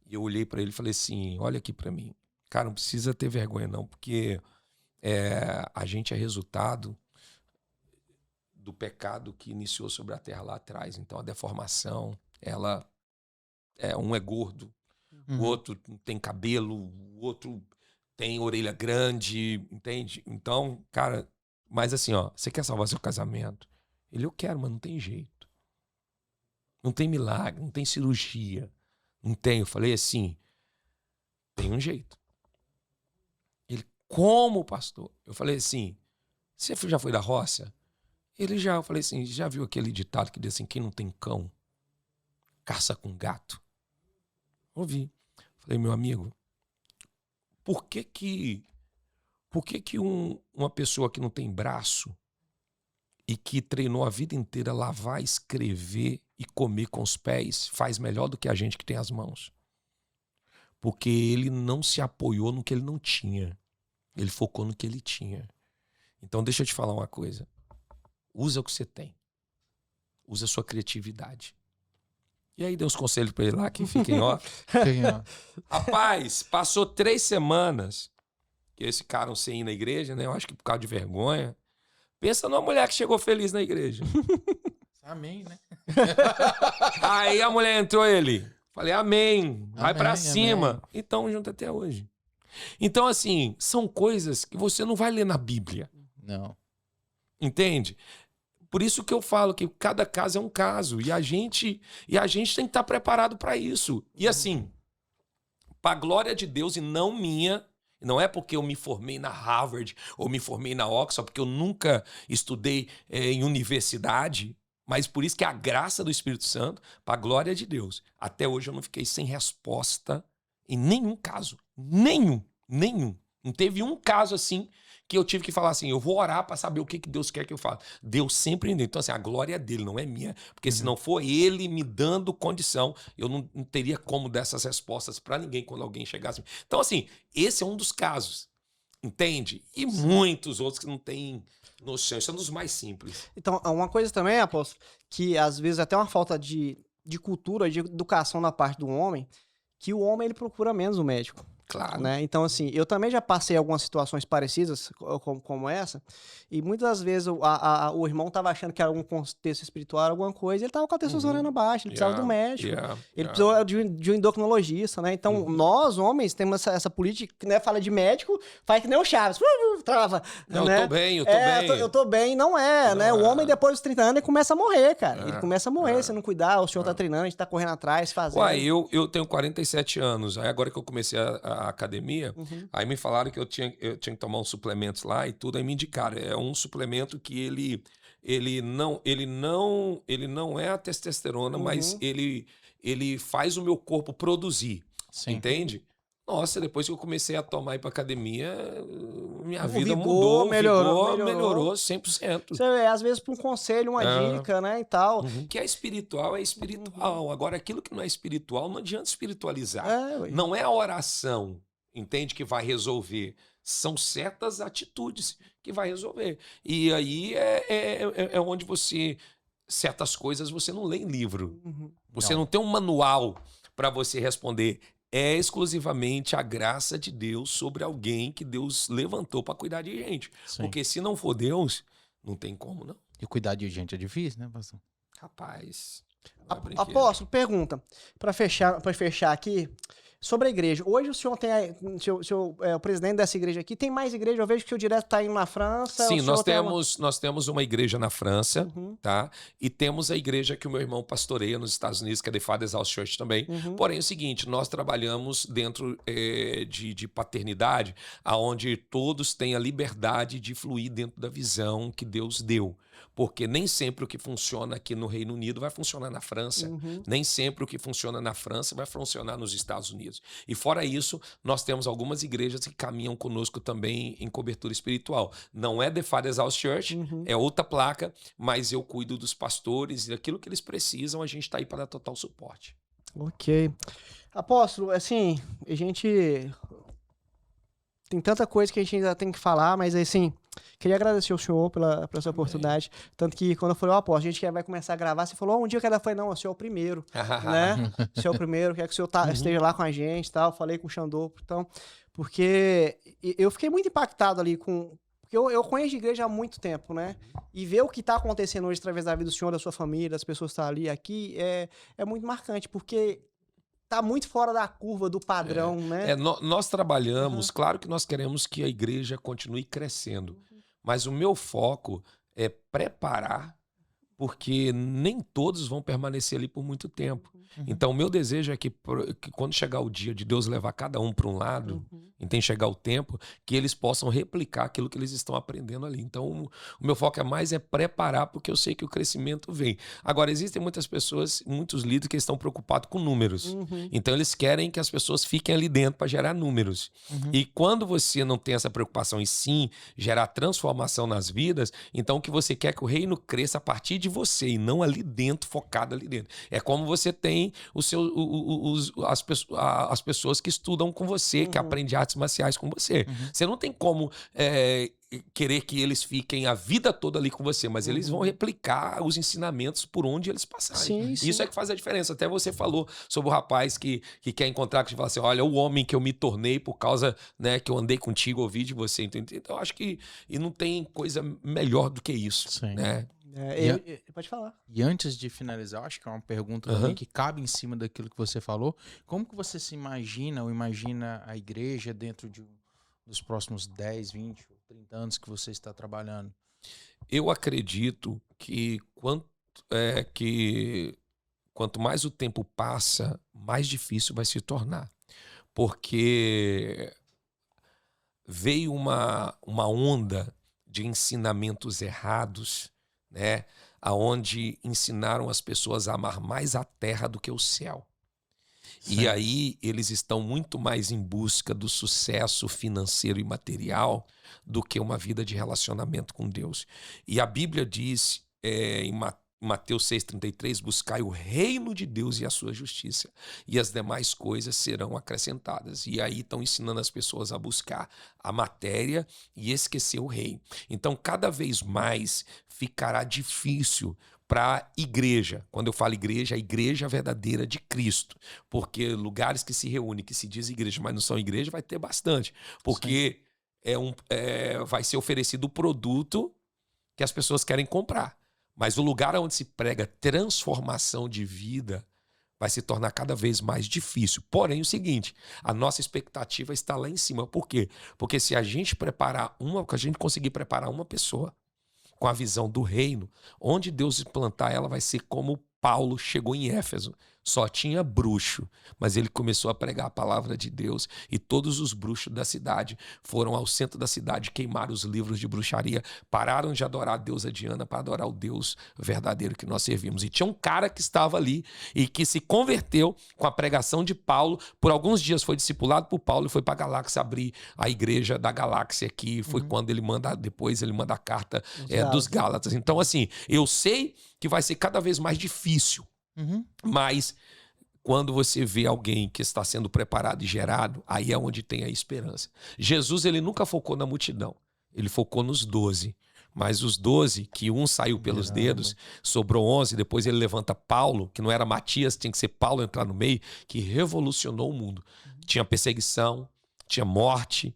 Speaker 3: e eu olhei para ele e falei assim, olha aqui para mim. Cara, não precisa ter vergonha não, porque a gente é resultado do pecado que iniciou sobre a terra lá atrás. Então a deformação, um é gordo, o outro tem cabelo, o outro tem orelha grande, entende? Então, cara, mas assim, você quer salvar seu casamento? Eu quero, mas não tem jeito. Não tem milagre, não tem cirurgia. Não tem. Eu falei assim, tem um jeito. Ele, como, pastor? Eu falei assim, você já foi da roça? Ele já. Eu falei assim, já viu aquele ditado que diz assim, quem não tem cão, caça com gato? Ouvi. Falei, meu amigo, por que uma pessoa que não tem braço e que treinou a vida inteira lavar, escrever e comer com os pés faz melhor do que a gente que tem as mãos? Porque ele não se apoiou no que ele não tinha. Ele focou no que ele tinha. Então deixa eu te falar uma coisa. Usa o que você tem. Usa a sua criatividade. E aí dei uns conselhos pra ele lá que fiquem off. Rapaz, passou 3 semanas que eles ficaram sem ir na igreja, né? Eu acho que por causa de vergonha. Pensa numa mulher que chegou feliz na igreja.
Speaker 2: Amém, né?
Speaker 3: Aí a mulher entrou, ele. Falei, amém. Vai pra cima.
Speaker 2: Amém.
Speaker 3: E estão juntos até hoje. Então, assim, são coisas que você não vai ler na Bíblia.
Speaker 2: Não.
Speaker 3: Entende? Por isso que eu falo que cada caso é um caso. E a gente tem que estar preparado para isso. E assim, para a glória de Deus e não minha, não é porque eu me formei na Harvard ou me formei na Oxford, porque eu nunca estudei em universidade, mas por isso que a graça do Espírito Santo, para a glória de Deus, até hoje eu não fiquei sem resposta em nenhum caso. Nenhum. Não teve um caso assim que eu tive que falar assim, eu vou orar para saber o que Deus quer que eu faça. Deus sempre entendeu. Então assim, a glória é dele, não é minha. Porque se não for ele me dando condição, eu não teria como dar essas respostas para ninguém quando alguém chegasse. Então assim, esse é um dos casos. Entende? E muitos outros que não têm noção. Isso é um dos mais simples.
Speaker 1: Então, uma coisa também, apóstolo, que às vezes até uma falta de cultura, de educação da parte do homem, que o homem ele procura menos o médico.
Speaker 3: Claro.
Speaker 1: Né? Então, assim, eu também já passei algumas situações parecidas como essa, e muitas vezes o irmão tava achando que era algum contexto espiritual, alguma coisa, ele tava com a testosterona baixa, ele precisava do médico, ele precisou de um endocrinologista, né? Então, nós, homens, temos essa política, né? Fala de médico, faz que nem o Chaves, trava.
Speaker 3: Não,
Speaker 1: né?
Speaker 3: eu tô bem, eu tô bem.
Speaker 1: Eu tô bem, não é, né? O homem, depois dos 30 anos, ele começa a morrer, cara. Ele começa a morrer, se não cuidar, o senhor tá treinando, a gente tá correndo atrás, fazendo.
Speaker 3: Uai, eu tenho 47 anos, aí agora que eu comecei a academia, aí me falaram que eu tinha que tomar uns suplementos lá e tudo, aí me indicaram. É um suplemento que ele não é a testosterona, mas ele faz o meu corpo produzir. Sim. Entende? Nossa, depois que eu comecei a tomar e ir pra academia, minha vida mudou, melhorou 100%.
Speaker 1: Você, às vezes, para um conselho, uma dica, né, e tal.
Speaker 3: Que é espiritual, é espiritual. Agora, aquilo que não é espiritual, não adianta espiritualizar. Não é a oração, entende, que vai resolver. São certas atitudes que vai resolver. E aí é onde você... Certas coisas você não lê em livro. Você não tem um manual para você responder. É exclusivamente a graça de Deus sobre alguém que Deus levantou para cuidar de gente. Sim. Porque se não for Deus, não tem como, não.
Speaker 2: E cuidar de gente é difícil, né, pastor?
Speaker 3: Rapaz.
Speaker 1: Apóstolo, pergunta. Para fechar aqui, sobre a igreja. Hoje o senhor tem o presidente dessa igreja aqui, tem mais igreja? Eu vejo que o senhor direto está indo na França.
Speaker 3: Sim, nós temos uma igreja na França, tá? E temos a igreja que o meu irmão pastoreia nos Estados Unidos, que é The Father's House Church também. Porém, é o seguinte, nós trabalhamos dentro de paternidade, onde todos têm a liberdade de fluir dentro da visão que Deus deu. Porque nem sempre o que funciona aqui no Reino Unido vai funcionar na França. Nem sempre o que funciona na França vai funcionar nos Estados Unidos. E fora isso, nós temos algumas igrejas que caminham conosco também em cobertura espiritual. Não é The Father's House Church, é outra placa, mas eu cuido dos pastores e daquilo que eles precisam, a gente está aí para dar total suporte.
Speaker 1: Ok. Apóstolo, assim, a gente... Tem tanta coisa que a gente ainda tem que falar, mas assim, queria agradecer ao senhor pela essa oportunidade. Tanto que quando eu falei, apóstolo, a gente vai começar a gravar, você falou, um dia que ela foi, não, o senhor é o primeiro, né? O senhor é o primeiro, quer que o senhor esteja lá com a gente e tal. Falei com o Xandô, então, porque eu fiquei muito impactado ali com... Porque eu conheço a igreja há muito tempo, né? E ver o que está acontecendo hoje através da vida do senhor, da sua família, das pessoas que estão ali, aqui, é muito marcante, porque... Tá muito fora da curva do padrão, né?
Speaker 3: Nós trabalhamos, claro que nós queremos que a igreja continue crescendo, mas o meu foco é preparar, porque nem todos vão permanecer ali por muito tempo. Então, o meu desejo é que quando chegar o dia de Deus levar cada um para um lado, e tem que chegar o tempo, que eles possam replicar aquilo que eles estão aprendendo ali. Então, o meu foco é preparar, porque eu sei que o crescimento vem. Agora, existem muitas pessoas, muitos líderes que estão preocupados com números. Então, eles querem que as pessoas fiquem ali dentro para gerar números. E quando você não tem essa preocupação e sim gerar transformação nas vidas, então o que você quer é que o reino cresça a partir de você e não ali dentro, focado ali dentro. É como você tem as pessoas que estudam com você, que aprendem artes marciais com você. Você não tem como querer que eles fiquem a vida toda ali com você, mas eles vão replicar os ensinamentos por onde eles passarem. Sim. Isso é que faz a diferença. Até você falou sobre o rapaz que quer encontrar, que fala assim, olha, o homem que eu me tornei por causa, né, que eu andei contigo, ouvi de você. Então, eu acho que não tem coisa melhor do que isso. Sim. Né?
Speaker 1: Pode falar.
Speaker 2: E antes de finalizar, acho que é uma pergunta também que cabe em cima daquilo que você falou. Como que você se imagina ou imagina a igreja dentro dos próximos 10, 20, 30 anos que você está trabalhando?
Speaker 3: Eu acredito que quanto mais o tempo passa, mais difícil vai se tornar. Porque veio uma onda de ensinamentos errados, né? Onde ensinaram as pessoas a amar mais a terra do que o céu. Sim. E aí eles estão muito mais em busca do sucesso financeiro e material do que uma vida de relacionamento com Deus. E a Bíblia diz em Mateus 6,33, buscai o reino de Deus e a sua justiça, e as demais coisas serão acrescentadas. E aí estão ensinando as pessoas a buscar a matéria e esquecer o reino. Então, cada vez mais ficará difícil para a igreja. Quando eu falo igreja, a igreja verdadeira de Cristo. Porque lugares que se reúnem, que se diz igreja, mas não são igreja, vai ter bastante. Porque vai ser oferecido o produto que as pessoas querem comprar. Mas o lugar onde se prega transformação de vida vai se tornar cada vez mais difícil. Porém, o seguinte, a nossa expectativa está lá em cima. Por quê? Porque se a gente conseguir preparar uma pessoa com a visão do reino, onde Deus implantar ela vai ser como Paulo chegou em Éfeso. Só tinha bruxo, mas ele começou a pregar a palavra de Deus e todos os bruxos da cidade foram ao centro da cidade queimar os livros de bruxaria, pararam de adorar a deusa Diana para adorar o Deus verdadeiro que nós servimos. E tinha um cara que estava ali e que se converteu com a pregação de Paulo, por alguns dias foi discipulado por Paulo e foi para a Galáxia abrir a igreja da Galáxia aqui, foi quando depois ele manda a carta dos Gálatas. Então assim, eu sei que vai ser cada vez mais difícil. Mas quando você vê alguém que está sendo preparado e gerado, aí é onde tem a esperança. Jesus, ele nunca focou na multidão, ele focou nos 12. Mas os 12, que um saiu pelos dedos, sobrou 11, depois ele levanta Paulo, que não era Matias, tinha que ser Paulo entrar no meio, que revolucionou o mundo. Tinha perseguição, tinha morte,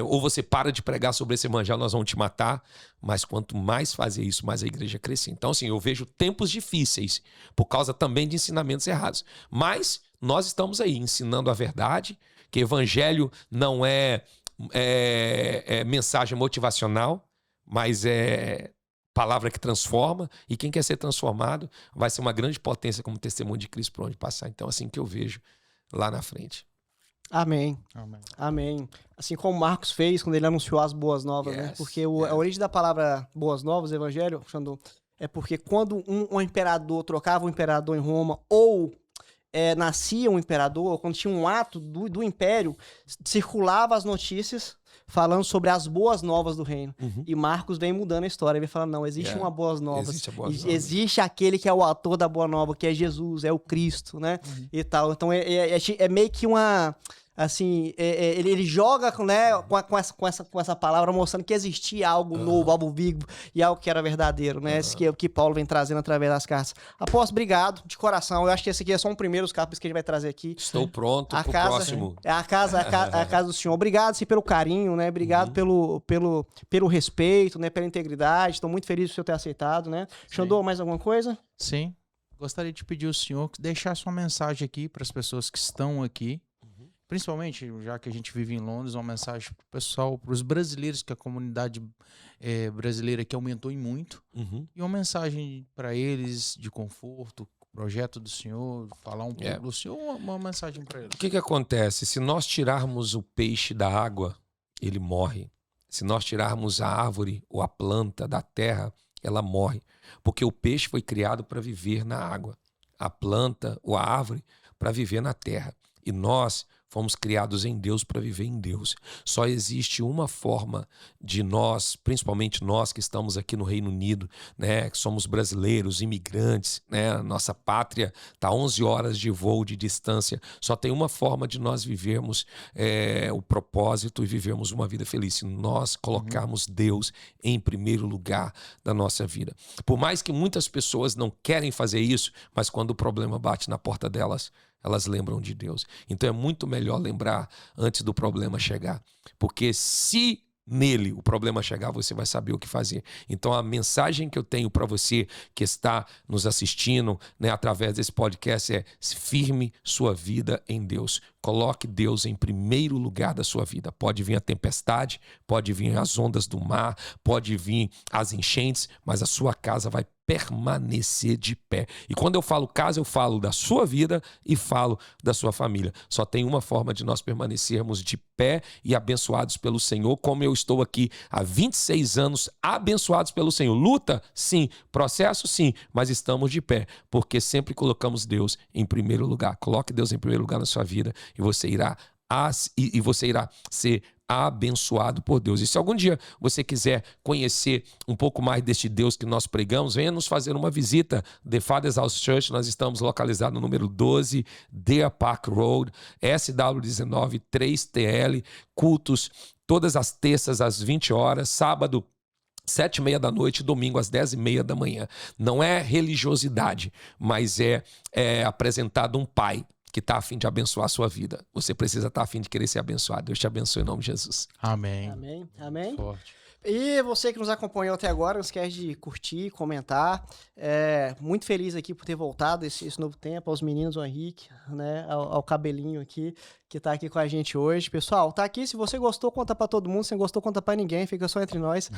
Speaker 3: ou você para de pregar sobre esse evangelho, nós vamos te matar. Mas quanto mais fazer isso, mais a igreja cresce. Então, assim, eu vejo tempos difíceis por causa também de ensinamentos errados. Mas nós estamos aí ensinando a verdade, que evangelho não é mensagem motivacional, mas é palavra que transforma. E quem quer ser transformado vai ser uma grande potência como testemunho de Cristo por onde passar. Então, assim que eu vejo lá na frente.
Speaker 1: Amém. Amém. Assim como Marcos fez quando ele anunciou as boas novas, né? Porque a origem da palavra boas novas, evangelho, é porque quando um imperador trocava um imperador em Roma, ou nascia um imperador, quando tinha um ato do império, circulava as notícias falando sobre as boas novas do reino. E Marcos vem mudando a história, ele vem falando, não, existe uma boas novas. Existe aquele que é o autor da boa nova, que é Jesus, é o Cristo, né? E tal. Então é meio que uma... Assim, ele joga, né, com essa palavra, mostrando que existia algo novo, algo vivo e algo que era verdadeiro, né? Esse que Paulo vem trazendo através das cartas. Apóstolo, obrigado, de coração. Eu acho que esse aqui é só um primeiro dos capítulos que a gente vai trazer aqui.
Speaker 3: Estou pronto pro próximo.
Speaker 1: A casa do Senhor. Obrigado, sim, pelo carinho, né? Obrigado pelo respeito, né? Pela integridade. Estou muito feliz por você ter aceitado, né? Xandô, mais alguma coisa?
Speaker 2: Sim. Gostaria de pedir ao senhor que deixasse uma mensagem aqui para as pessoas que estão aqui. Principalmente, já que a gente vive em Londres, uma mensagem para o pessoal, para os brasileiros, que a comunidade brasileira aqui aumentou em muito. E uma mensagem para eles de conforto, projeto do senhor, falar um pouco do senhor, uma mensagem para eles.
Speaker 3: O que acontece? Se nós tirarmos o peixe da água, ele morre. Se nós tirarmos a árvore ou a planta da terra, ela morre. Porque o peixe foi criado para viver na água. A planta ou a árvore para viver na terra. E nós fomos criados em Deus para viver em Deus. Só existe uma forma de nós, principalmente nós que estamos aqui no Reino Unido, né, que somos brasileiros, imigrantes, né, nossa pátria está a 11 horas de voo de distância. Só tem uma forma de nós vivermos o propósito e vivermos uma vida feliz. Se nós colocarmos Deus em primeiro lugar da nossa vida. Por mais que muitas pessoas não querem fazer isso, mas quando o problema bate na porta delas, elas lembram de Deus. Então é muito melhor lembrar antes do problema chegar. Porque se nele o problema chegar, você vai saber o que fazer. Então a mensagem que eu tenho para você que está nos assistindo, né, através desse podcast é: firme sua vida em Deus. Coloque Deus em primeiro lugar da sua vida. Pode vir a tempestade, pode vir as ondas do mar, pode vir as enchentes, mas a sua casa vai permanecer de pé. E quando eu falo casa, eu falo da sua vida e falo da sua família. Só tem uma forma de nós permanecermos de pé e abençoados pelo Senhor, como eu estou aqui há 26 anos, abençoados pelo Senhor. Luta? Sim. Processo? Sim. Mas estamos de pé, porque sempre colocamos Deus em primeiro lugar. Coloque Deus em primeiro lugar na sua vida e você irá ser abençoado por Deus. E se algum dia você quiser conhecer um pouco mais deste Deus que nós pregamos, venha nos fazer uma visita. The Father's House Church, nós estamos localizados no número 12, Deer Park Road, SW19 3TL, cultos todas as terças às 20 horas, sábado 7h30 da noite, domingo às 10h30 da manhã. Não é religiosidade, mas é apresentado um pai que está a fim de abençoar a sua vida. Você precisa estar a fim de querer ser abençoado. Deus te abençoe em nome de Jesus.
Speaker 2: Amém.
Speaker 1: Amém. Amém.
Speaker 2: Forte.
Speaker 1: E você que nos acompanhou até agora, não esquece de curtir, comentar. Muito feliz aqui por ter voltado esse novo tempo, aos meninos, ao Henrique, né, ao cabelinho aqui, que tá aqui com a gente hoje. Pessoal, tá aqui, se você gostou, conta pra todo mundo, se não gostou, conta pra ninguém, fica só entre nós.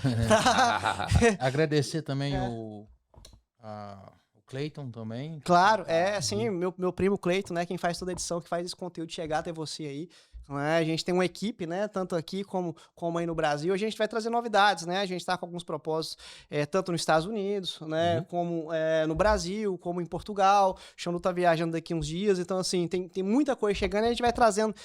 Speaker 2: Agradecer também o Cleiton também.
Speaker 1: Claro, sim, meu primo Cleiton, né, quem faz toda a edição, que faz esse conteúdo chegar até você aí. A gente tem uma equipe, né, tanto aqui como aí no Brasil. A gente vai trazer novidades, né? A gente está com alguns propósitos, tanto nos Estados Unidos, né, como no Brasil, como em Portugal. O Xandu tá viajando daqui uns dias, então assim, tem muita coisa chegando e a gente vai trazendo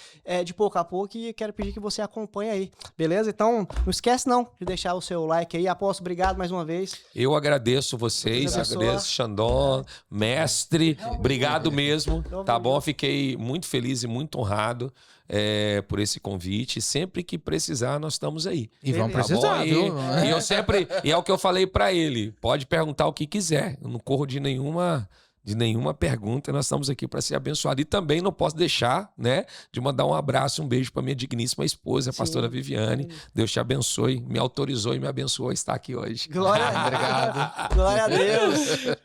Speaker 1: de pouco a pouco e quero pedir que você acompanhe aí, beleza? Então, não esquece não de deixar o seu like aí. Apóstolo, obrigado mais uma vez.
Speaker 3: Eu agradeço vocês, agradeço Xandão, mestre, obrigado mesmo, tá bom? Fiquei muito feliz e muito honrado por esse convite. Sempre que precisar, nós estamos aí.
Speaker 2: E vamos precisar, viu?
Speaker 3: E eu sempre, e é o que eu falei para ele, pode perguntar o que quiser, eu não corro de nenhuma pergunta, nós estamos aqui para ser abençoados. E também não posso deixar, né, de mandar um abraço, um beijo para minha digníssima esposa, a pastora Viviane. Deus te abençoe, me autorizou e me abençoou a estar aqui hoje.
Speaker 1: Glória a Deus. Glória a Deus.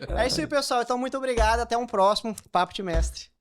Speaker 1: É isso aí, pessoal. Então, muito obrigado. Até um próximo Papo de Mestre.